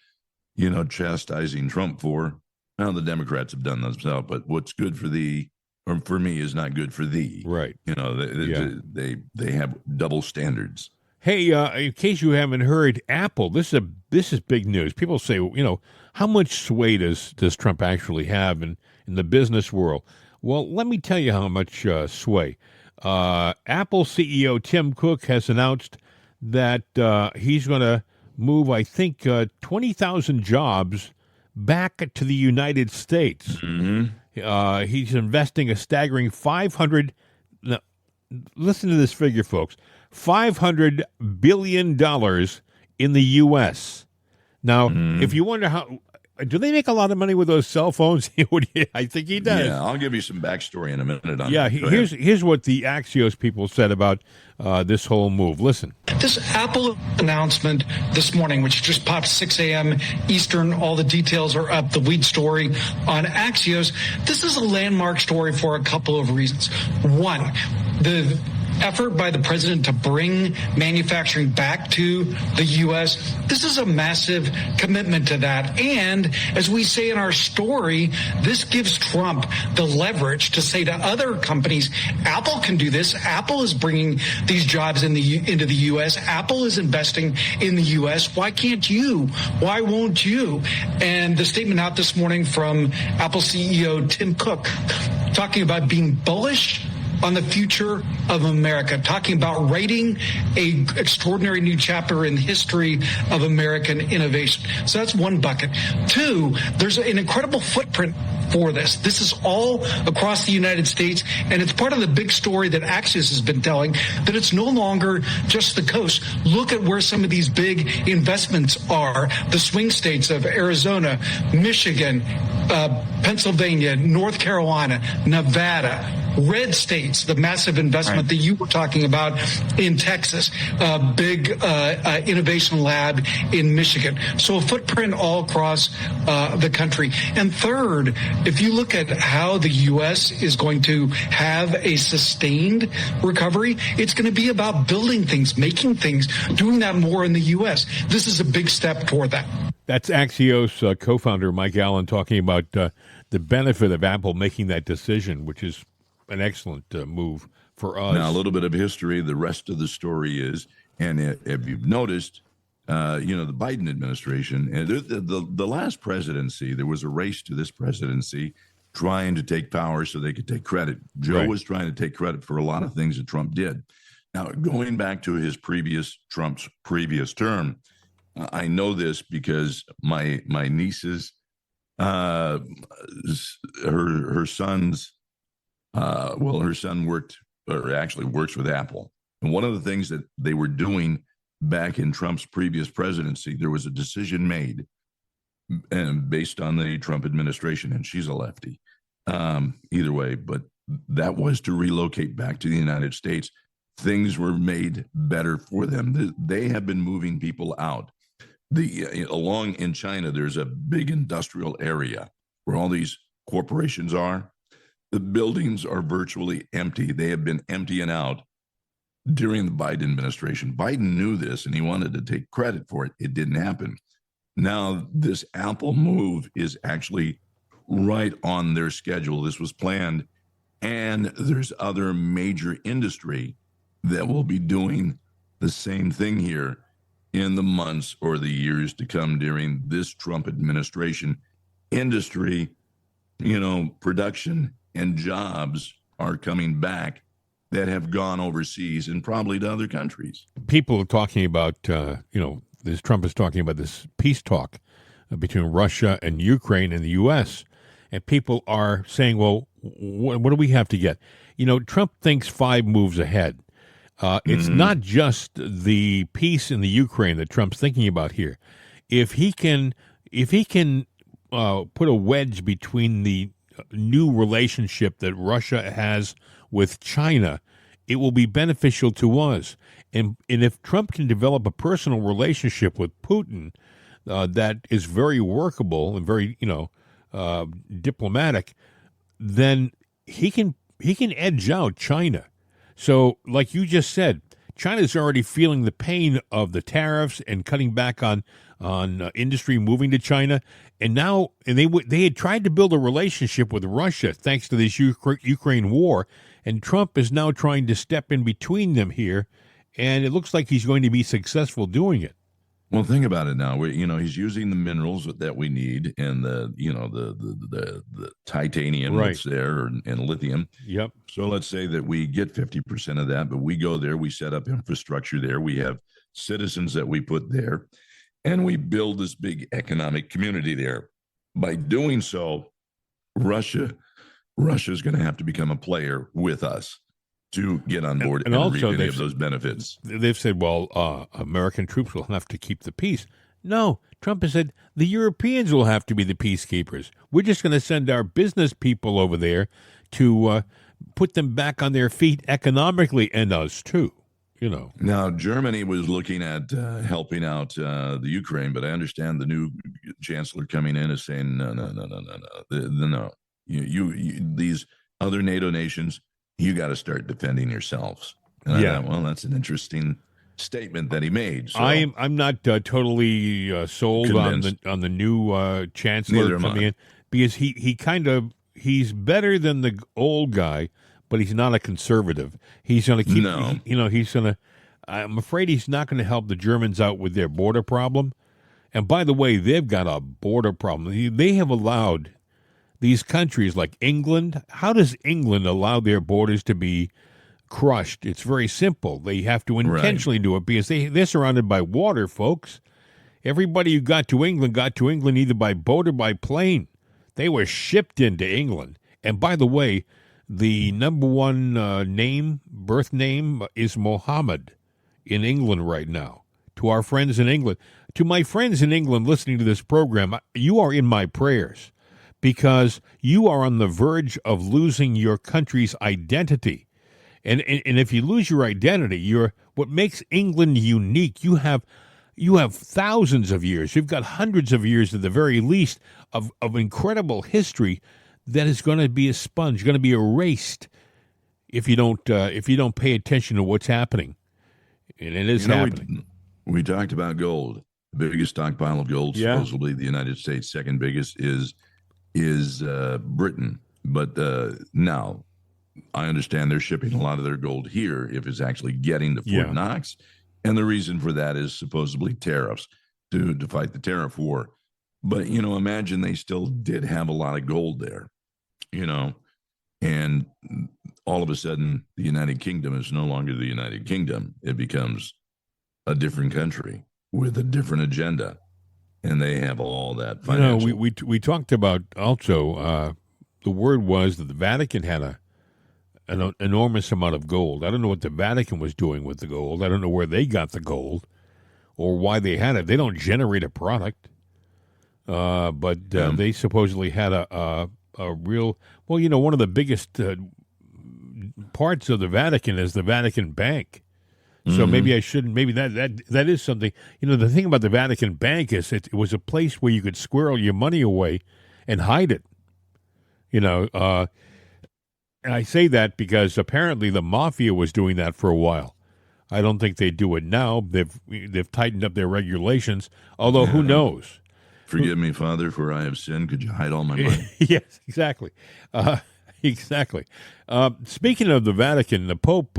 chastising Trump for, well, the Democrats have done themselves. But what's good for thee, or for me, is not good for thee. Right. They have double standards. Hey, in case you haven't heard, Apple, this is big news. People say, how much sway does Trump actually have in the business world? Well, let me tell you how much sway. Apple CEO Tim Cook has announced that he's going to move, I think, 20,000 jobs back to the United States. Mm-hmm. He's investing a staggering $500. Now, listen to this figure, folks. $500 billion in the U.S. Now, if you wonder how, do they make a lot of money with those cell phones? I think he does. Yeah, I'll give you some backstory in a minute on that. Here's what the Axios people said about this whole move. Listen. This Apple announcement this morning, which just popped 6 a.m. Eastern, all the details are up, the lead story on Axios. This is a landmark story for a couple of reasons. One, the effort by the president to bring manufacturing back to the U.S. This is a massive commitment to that. And as we say in our story, this gives Trump the leverage to say to other companies, Apple can do this. Apple is bringing these jobs into the U.S. Apple is investing in the U.S. Why can't you? Why won't you? And the statement out this morning from Apple CEO Tim Cook talking about being bullish on the future of America, talking about writing a extraordinary new chapter in the history of American innovation. So that's one bucket. Two, there's an incredible footprint for this. This is all across the United States, and it's part of the big story that Axios has been telling, that it's no longer just the coast. Look at where some of these big investments are. The swing states of Arizona, Michigan, Pennsylvania, North Carolina, Nevada, red states, the massive investment that you were talking about in Texas, big innovation lab in Michigan. So a footprint all across the country. And third, if you look at how the U.S. is going to have a sustained recovery, it's going to be about building things, making things, doing that more in the U.S. This is a big step toward that. That's Axios co-founder Mike Allen talking about the benefit of Apple making that decision, which is an excellent move for us. Now, a little bit of history. The rest of the story is, and if you've noticed, the Biden administration, and the last presidency, there was a race to this presidency trying to take power so they could take credit. Joe was trying to take credit for a lot of things that Trump did. Now, going back to Trump's previous term, I know this because my niece's, her son's, her son works with Apple. And one of the things that they were doing back in Trump's previous presidency, there was a decision made and based on the Trump administration, and she's a lefty, either way, but that was to relocate back to the United States. Things were made better for them. They have been moving people out. the along in China, there's a big industrial area where all these corporations are. The buildings are virtually empty. They have been emptying out during the Biden administration. Biden knew this and he wanted to take credit for it. It didn't happen. Now, this Apple move is actually right on their schedule. This was planned. And there's other major industry that will be doing the same thing here in the months or the years to come during this Trump administration. Industry, production and jobs are coming back that have gone overseas and probably to other countries. People are talking about, this Trump is talking about this peace talk between Russia and Ukraine and the U.S. And people are saying, well, what do we have to get? Trump thinks 5 moves ahead. It's not just the peace in the Ukraine that Trump's thinking about here. If he can put a wedge between the new relationship that Russia has with China, it will be beneficial to us. And if Trump can develop a personal relationship with Putin that is very workable and very, diplomatic, then he can edge out China. So, like you just said, China's already feeling the pain of the tariffs and cutting back on industry moving to China, and now they had tried to build a relationship with Russia thanks to this Ukraine war, and Trump is now trying to step in between them here, and it looks like he's going to be successful doing it. Well, think about it now. He's using the minerals that we need, and the titanium that's there, and lithium. Yep. So let's say that we get 50% of that, but we go there, we set up infrastructure there, we have citizens that we put there, and we build this big economic community there. By doing so, Russia's going to have to become a player with us to get on board and also reap any of those benefits. They've said, well, American troops will have to keep the peace. No, Trump has said the Europeans will have to be the peacekeepers. We're just going to send our business people over there to put them back on their feet economically, and us too. Now, Germany was looking at helping out the Ukraine, but I understand the new chancellor coming in is saying, no. You these other NATO nations, you got to start defending yourselves. And I thought, well, that's an interesting statement that he made. So I'm not totally sold on the new chancellor coming in, because he's better than the old guy, but he's not a conservative. He's going to keep, I'm afraid he's not going to help the Germans out with their border problem. And by the way, they've got a border problem. They have allowed these countries like England. How does England allow their borders to be crushed? It's very simple. They have to intentionally do it because they're surrounded by water, folks. Everybody who got to England either by boat or by plane. They were shipped into England. And by the way, the number one birth name is Mohammed in England right now. To our friends in England, to my friends in England listening to this program, you are in my prayers, because you are on the verge of losing your country's identity. And if you lose your identity, what makes England unique, you have thousands of years, you've got hundreds of years at the very least of incredible history that is going to be a sponge, going to be erased if you don't pay attention to what's happening. And it is happening. We talked about gold. The biggest stockpile of gold, supposedly the United States. Second biggest is Britain. But now I understand they're shipping a lot of their gold here if it's actually getting to Fort Knox. And the reason for that is supposedly tariffs to fight the tariff war. But, imagine they still did have a lot of gold there, and all of a sudden the United Kingdom is no longer the United Kingdom. It becomes a different country with a different agenda. And they have all that financial. We talked about also, the word was that the Vatican had an enormous amount of gold. I don't know what the Vatican was doing with the gold. I don't know where they got the gold or why they had it. They don't generate a product, but they supposedly had a real. Well, one of the biggest parts of the Vatican is the Vatican Bank. So maybe I shouldn't. Maybe that is something. The thing about the Vatican Bank is it was a place where you could squirrel your money away and hide it. And I say that because apparently the mafia was doing that for a while. I don't think they do it now. They've tightened up their regulations. Although who knows? Forgive me, Father, for I have sinned. Could you hide all my money? Yes, exactly. Exactly. Speaking of the Vatican, the Pope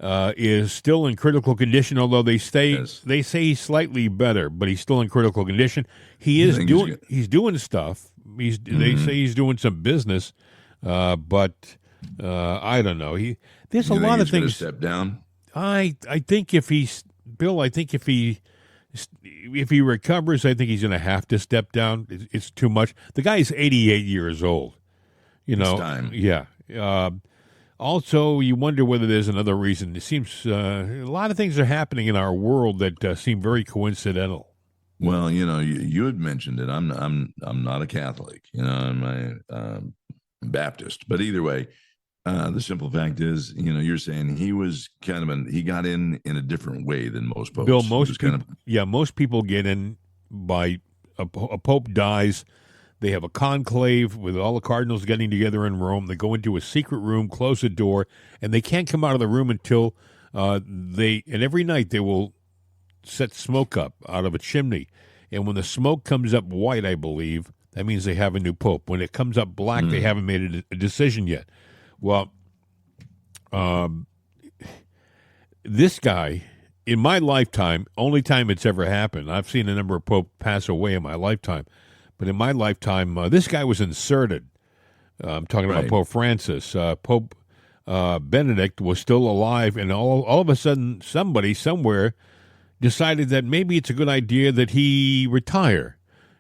is still in critical condition. Although they say he's slightly better, but he's still in critical condition. He's doing stuff. They say he's doing some business, but I don't know. There's a lot of things. Step down. I think if he recovers, I think he's going to have to step down. It's too much. The guy's 88 years old. It's time. Yeah. Also, you wonder whether there's another reason. It seems a lot of things are happening in our world that seem very coincidental. Well, you had mentioned it. I'm not a Catholic. I'm a Baptist. But either way, the simple fact is, you're saying he was he got in a different way than most popes. Bill, most people get in by a pope dies. They have a conclave with all the cardinals getting together in Rome. They go into a secret room, close the door, and they can't come out of the room until and every night they will set smoke up out of a chimney. And when the smoke comes up white, I believe, that means they have a new pope. When it comes up black, they haven't made a decision yet. Well, this guy, in my lifetime, only time it's ever happened, I've seen a number of popes pass away in my lifetime, but in my lifetime, this guy was inserted. I'm talking about Pope Francis. Pope Benedict was still alive, and all of a sudden, somebody somewhere decided that maybe it's a good idea that he retire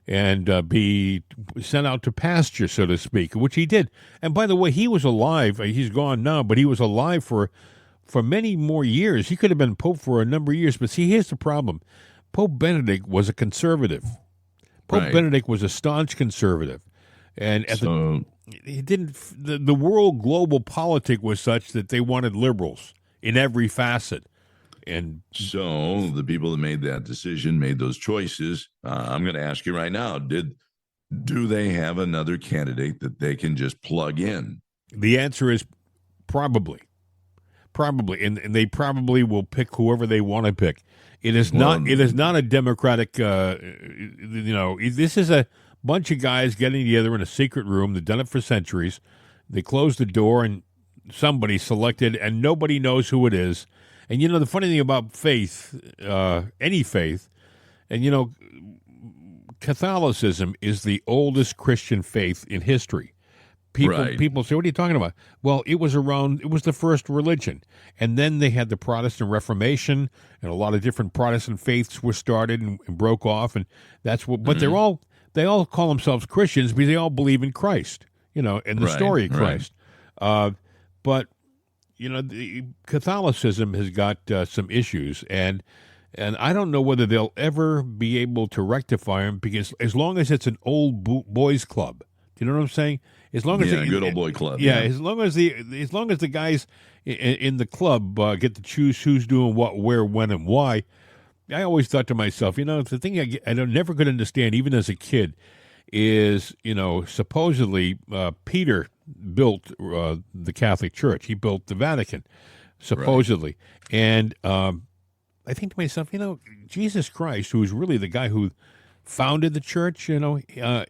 and be sent out to pasture, so to speak, which he did. And by the way, he was alive. He's gone now, but he was alive for many more years. He could have been pope for a number of years. But see, here's the problem. Pope Benedict was a conservative. Pope Benedict was a staunch conservative. And the world global politic was such that they wanted liberals in every facet. And so the people that made that decision, made those choices, I'm going to ask you right now, do they have another candidate that they can just plug in? The answer is probably. And they probably will pick whoever they want to pick. It is not a democratic, this is a bunch of guys getting together in a secret room. They've done it for centuries. They close the door and somebody selected, and nobody knows who it is. And, the funny thing about faith, any faith, and, Catholicism is the oldest Christian faith in history. People say, what are you talking about? Well, it was the first religion. And then they had the Protestant Reformation, and a lot of different Protestant faiths were started and broke off. And that's what, but they all call themselves Christians because they all believe in Christ, and the story of Christ. But the Catholicism has got some issues, and I don't know whether they'll ever be able to rectify them, because as long as it's an old boys club, do you know what I'm saying? As long as good old boy club. Yeah, as long as the guys in the club get to choose who's doing what, where, when, and why. I always thought to myself, the thing I never could understand, even as a kid, is supposedly Peter built the Catholic Church. He built the Vatican, supposedly. Right. And I think to myself, Jesus Christ, who's really the guy who founded the church,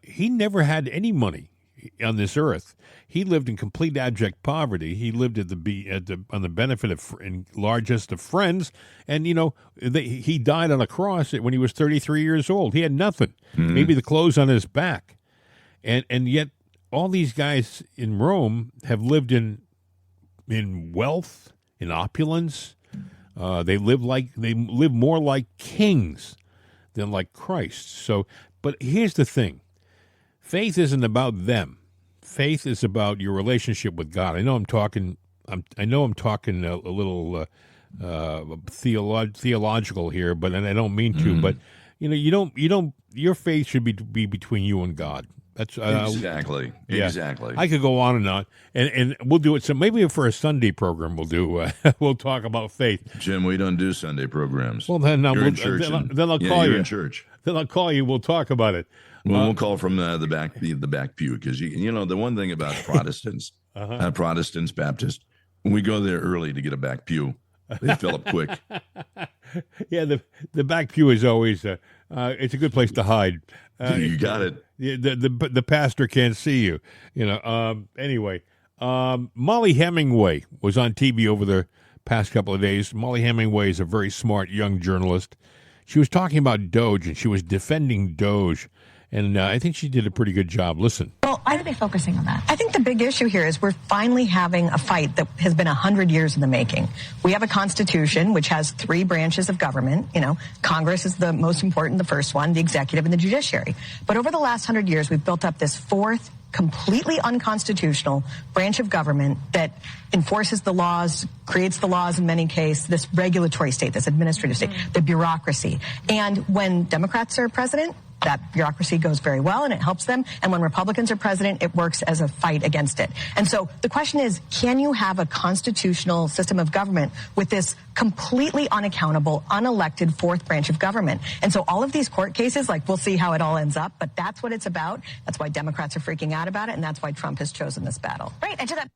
he never had any money on this earth. He lived in complete abject poverty. He lived on the benefit of largest of friends, and he died on a cross when he was 33 years old. He had nothing, maybe the clothes on his back, and yet all these guys in Rome have lived in wealth, in opulence. They live more like kings than like Christ. So, but here's the thing. Faith isn't about them. Faith is about your relationship with God. I know I'm talking a little theological here, but and I don't mean to. But you don't. Your faith should be between you and God. That's exactly. I could go on, and we'll do it. So maybe for a Sunday program, we'll talk about faith. Jim, we don't do Sunday programs. Well, then you're in church. Then I'll call you. You're in church. Then I'll call you. We'll talk about it. Well, we'll call from the back pew, because the one thing about Protestants, Protestants, Baptists, when we go there early to get a back pew, they fill up quick. Yeah, the back pew is always it's a good place to hide. You got it. The pastor can't see you. Anyway, Molly Hemingway was on TV over the past couple of days. Molly Hemingway is a very smart young journalist. She was talking about Doge, and she was defending Doge. And I think she did a pretty good job. Listen. Well, why are they focusing on that? I think the big issue here is we're finally having a fight that has been 100 years in the making. We have a constitution which has 3 branches of government. Congress is the most important, the first one, the executive and the judiciary. But over the last 100 years, we've built up this 4th, completely unconstitutional branch of government that enforces the laws, creates the laws in many cases, this regulatory state, this administrative state, the bureaucracy. And when Democrats are president, that bureaucracy goes very well and it helps them. And when Republicans are president, it works as a fight against it. And so the question is, can you have a constitutional system of government with this completely unaccountable, unelected 4th branch of government? And so all of these court cases, we'll see how it all ends up, but that's what it's about. That's why Democrats are freaking out about it, and that's why Trump has chosen this battle. Right, and to that.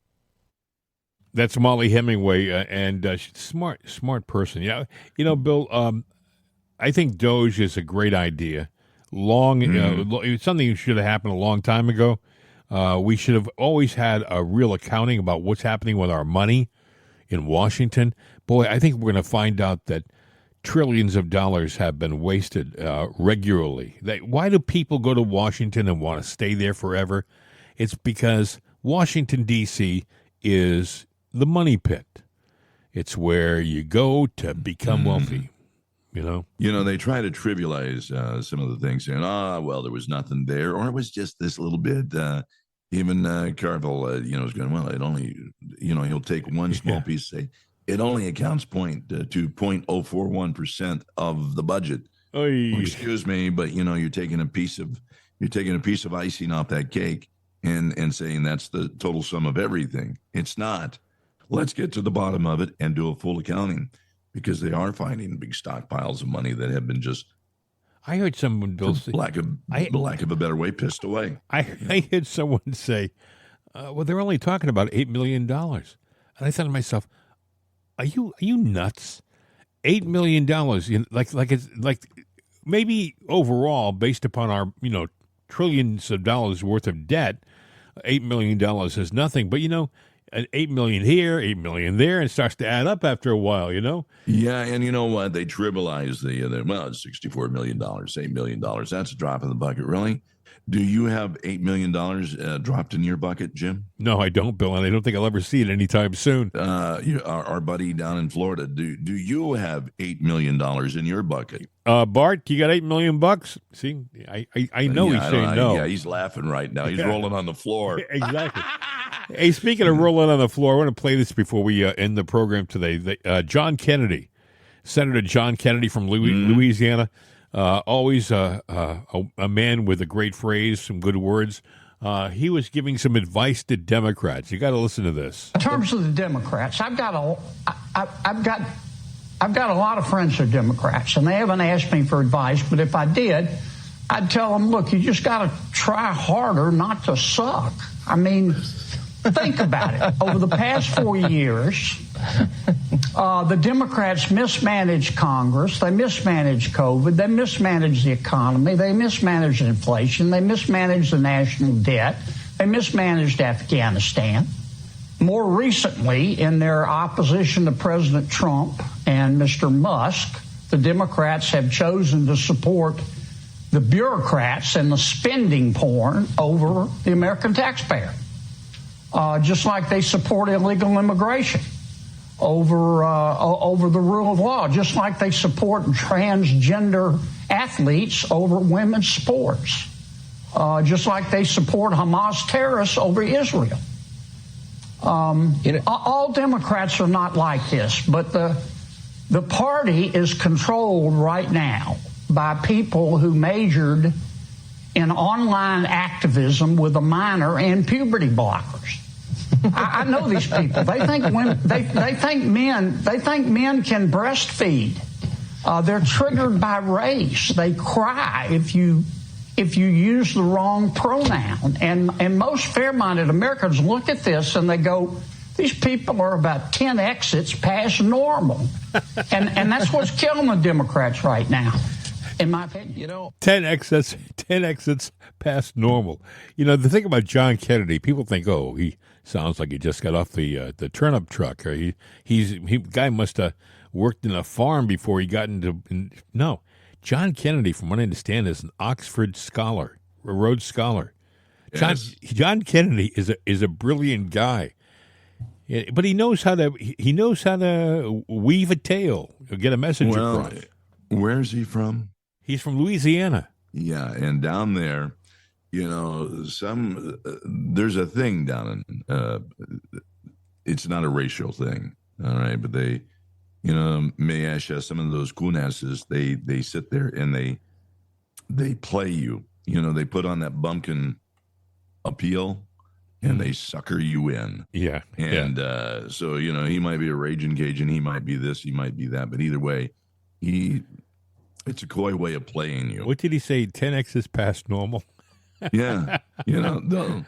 That's Molly Hemingway, and she's a smart person. Bill, I think Doge is a great idea. Something that should have happened a long time ago. We should have always had a real accounting about what's happening with our money in Washington. Boy, I think we're going to find out that trillions of dollars have been wasted regularly. Why do people go to Washington and want to stay there forever? It's because Washington, D.C. is the money pit. It's where you go to become wealthy. They try to trivialize some of the things, saying, there was nothing there, or it was just this little bit. Even Carville, is going, well, it only, he'll take one small piece, say, it only accounts to 0.041% of the budget. Well, excuse me, but you're taking a piece of icing off that cake and saying that's the total sum of everything. It's not. Let's get to the bottom of it and do a full accounting. Because they are finding big stockpiles of money that have been just, I heard someone, Bill, for lack of a better way, pissed away. I heard someone say, they're only talking about $8 million. And I thought to myself, are you nuts? $8 million, it's maybe overall, based upon our, trillions of dollars worth of debt, $8 million is nothing. But, $8 million here, $8 million there, and it starts to add up after a while, Yeah, and you know what? They trivialize it's $64 million, $8 million. That's a drop in the bucket. Really? Do you have $8 million dropped in your bucket, Jim? No, I don't, Bill, and I don't think I'll ever see it anytime soon. Our buddy down in Florida, do you have $8 million in your bucket? Bart, you got $8 million? See, I know he's saying no. Yeah, he's laughing right now. He's rolling on the floor. Exactly. Hey, speaking of rolling on the floor, I want to play this before we end the program today. John Kennedy, Senator John Kennedy from Louisiana, always a man with a great phrase, some good words. He was giving some advice to Democrats. You got to listen to this. In terms of the Democrats, I've got a lot of friends who are Democrats, and they haven't asked me for advice. But if I did, I'd tell them, look, you just got to try harder not to suck. I mean, think about it. Over the past 4 years, the Democrats mismanaged Congress. They mismanaged COVID. They mismanaged the economy. They mismanaged inflation. They mismanaged the national debt. They mismanaged Afghanistan. More recently, in their opposition to President Trump and Mr. Musk, the Democrats have chosen to support the bureaucrats and the spending porn over the American taxpayer. Just like they support illegal immigration over the rule of law, just like they support transgender athletes over women's sports, just like they support Hamas terrorists over Israel. All Democrats are not like this, but the party is controlled right now by people who majored in online activism with a minor in puberty blockers. I know these people. They think men can breastfeed. They're triggered by race. They cry if you use the wrong pronoun. And most fair-minded Americans look at this and they go, these people are about 10 exits past normal. And that's what's killing the Democrats right now, in my opinion. 10 exits past normal. The thing about John Kennedy, people think, oh, he sounds like he just got off the turnip truck. Or guy must have worked in a farm before he got into. No, John Kennedy, from what I understand, is an Oxford scholar, a Rhodes Scholar. Yes. John Kennedy is a brilliant guy, but he knows how to weave a tale, get a message across. Where's he from? He's from Louisiana. Yeah, and down there, there's a thing down in. It's not a racial thing, all right, but they. Measha, some of those Kunasses, they sit there and they play you. They put on that bumpkin appeal and they sucker you in. Yeah. And so, he might be a raging Cajun, he might be this, he might be that, but either way, it's a coy way of playing you. What did he say? 10x is past normal. Yeah. They'll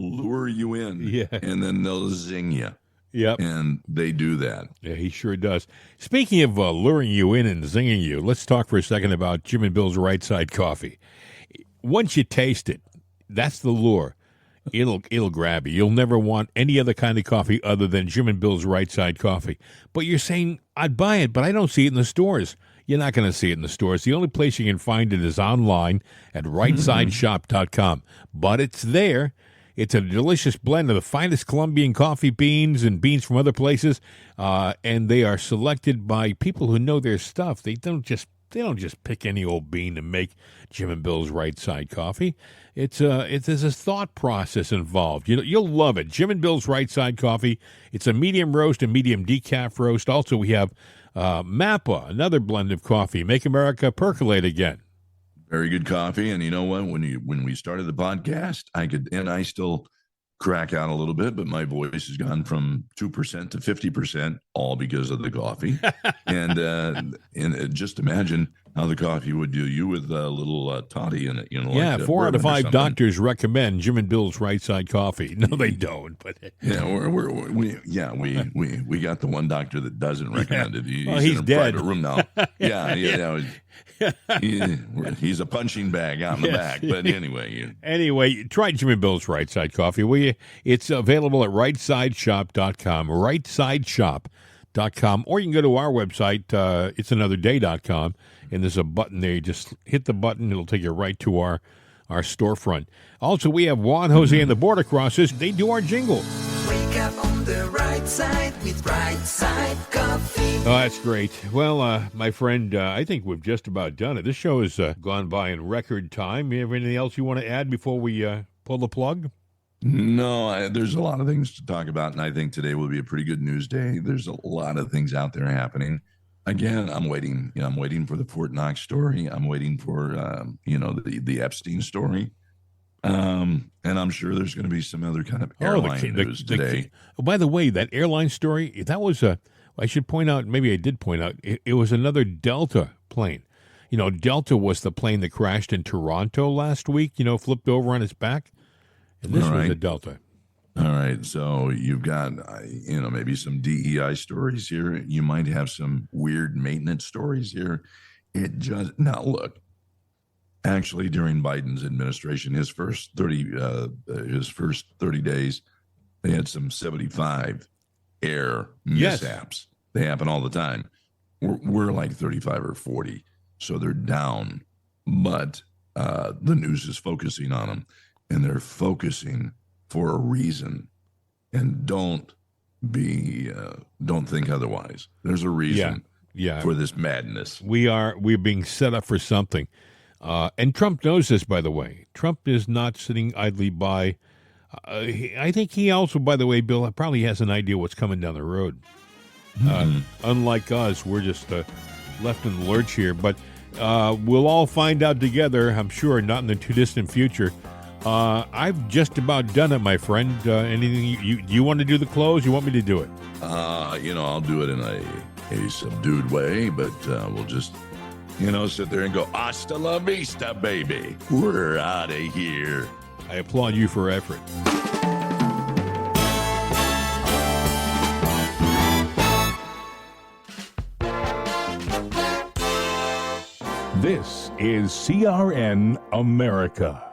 lure you in, and then they'll zing you. Yep. And they do that. Yeah, he sure does. Speaking of luring you in and zinging you, let's talk for a second about Jim and Bill's Right Side Coffee. Once you taste it, that's the lure. It'll grab you. You'll never want any other kind of coffee other than Jim and Bill's Right Side Coffee. But you're saying, I'd buy it, but I don't see it in the stores. You're not going to see it in the stores. The only place you can find it is online at rightsideshop.com. But it's there. It's a delicious blend of the finest Colombian coffee beans and beans from other places, and they are selected by people who know their stuff. They don't just pick any old bean to make Jim and Bill's Right Side Coffee. There's a thought process involved. You'll love it. Jim and Bill's Right Side Coffee. It's a medium roast and medium decaf roast. Also, we have Mappa, another blend of coffee. Make America percolate again. Very good coffee, and you know what? When we started the podcast, I still crack out a little bit, but my voice has gone from 2% to 50%, all because of the coffee. and just imagine how the coffee would do you with a little toddy in it. Yeah, 4 out of 5 doctors recommend Jim and Bill's Right Side Coffee. No, they don't. But yeah, we got the one doctor that doesn't recommend it. He's in a dead. Private room now. He's a punching bag out in the back. But anyway, try Jim and Bill's Right Side Coffee, will you? It's available at rightsideshop.com, rightsideshop.com, or you can go to our website, itsanotherday.com, and there's a button there. You just hit the button. It'll take you right to our storefront. Also, we have Juan Jose and the Border Crossers. They do our jingle. Wake up on the right side with Right Side Coffee. Oh, that's great. Well, my friend, I think we've just about done it. This show has gone by in record time. You have anything else you want to add before we pull the plug? No, there's a lot of things to talk about, and I think today will be a pretty good news day. There's a lot of things out there happening. Again, I'm waiting. I'm waiting for the Fort Knox story. I'm waiting for the Epstein story. And I'm sure there's going to be some other kind of airline news today. By the way, that airline story, that was I should point out, maybe I did point out, it was another Delta plane. Delta was the plane that crashed in Toronto last week, flipped over on its back. And this was a Delta. All right. So you've got, maybe some DEI stories here. You might have some weird maintenance stories here. Now look, actually during Biden's administration, his first 30 days, they had some 75 air mishaps. They happen all the time. We're like 35 or 40. So they're down, but the news is focusing on them, and they're focusing for a reason. And don't think otherwise. There's a reason for this madness. We're being set up for something. And Trump knows this, by the way. Trump is not sitting idly by. I think he also, by the way, Bill, probably has an idea what's coming down the road. Unlike us, we're just left in the lurch here. But we'll all find out together, I'm sure, not in the too distant future. I've just about done it, my friend. Anything you want to do the close? You want me to do it? I'll do it in a subdued way, but we'll just, sit there and go, hasta la vista, baby. We're out of here. I applaud you for effort. This is CRN America.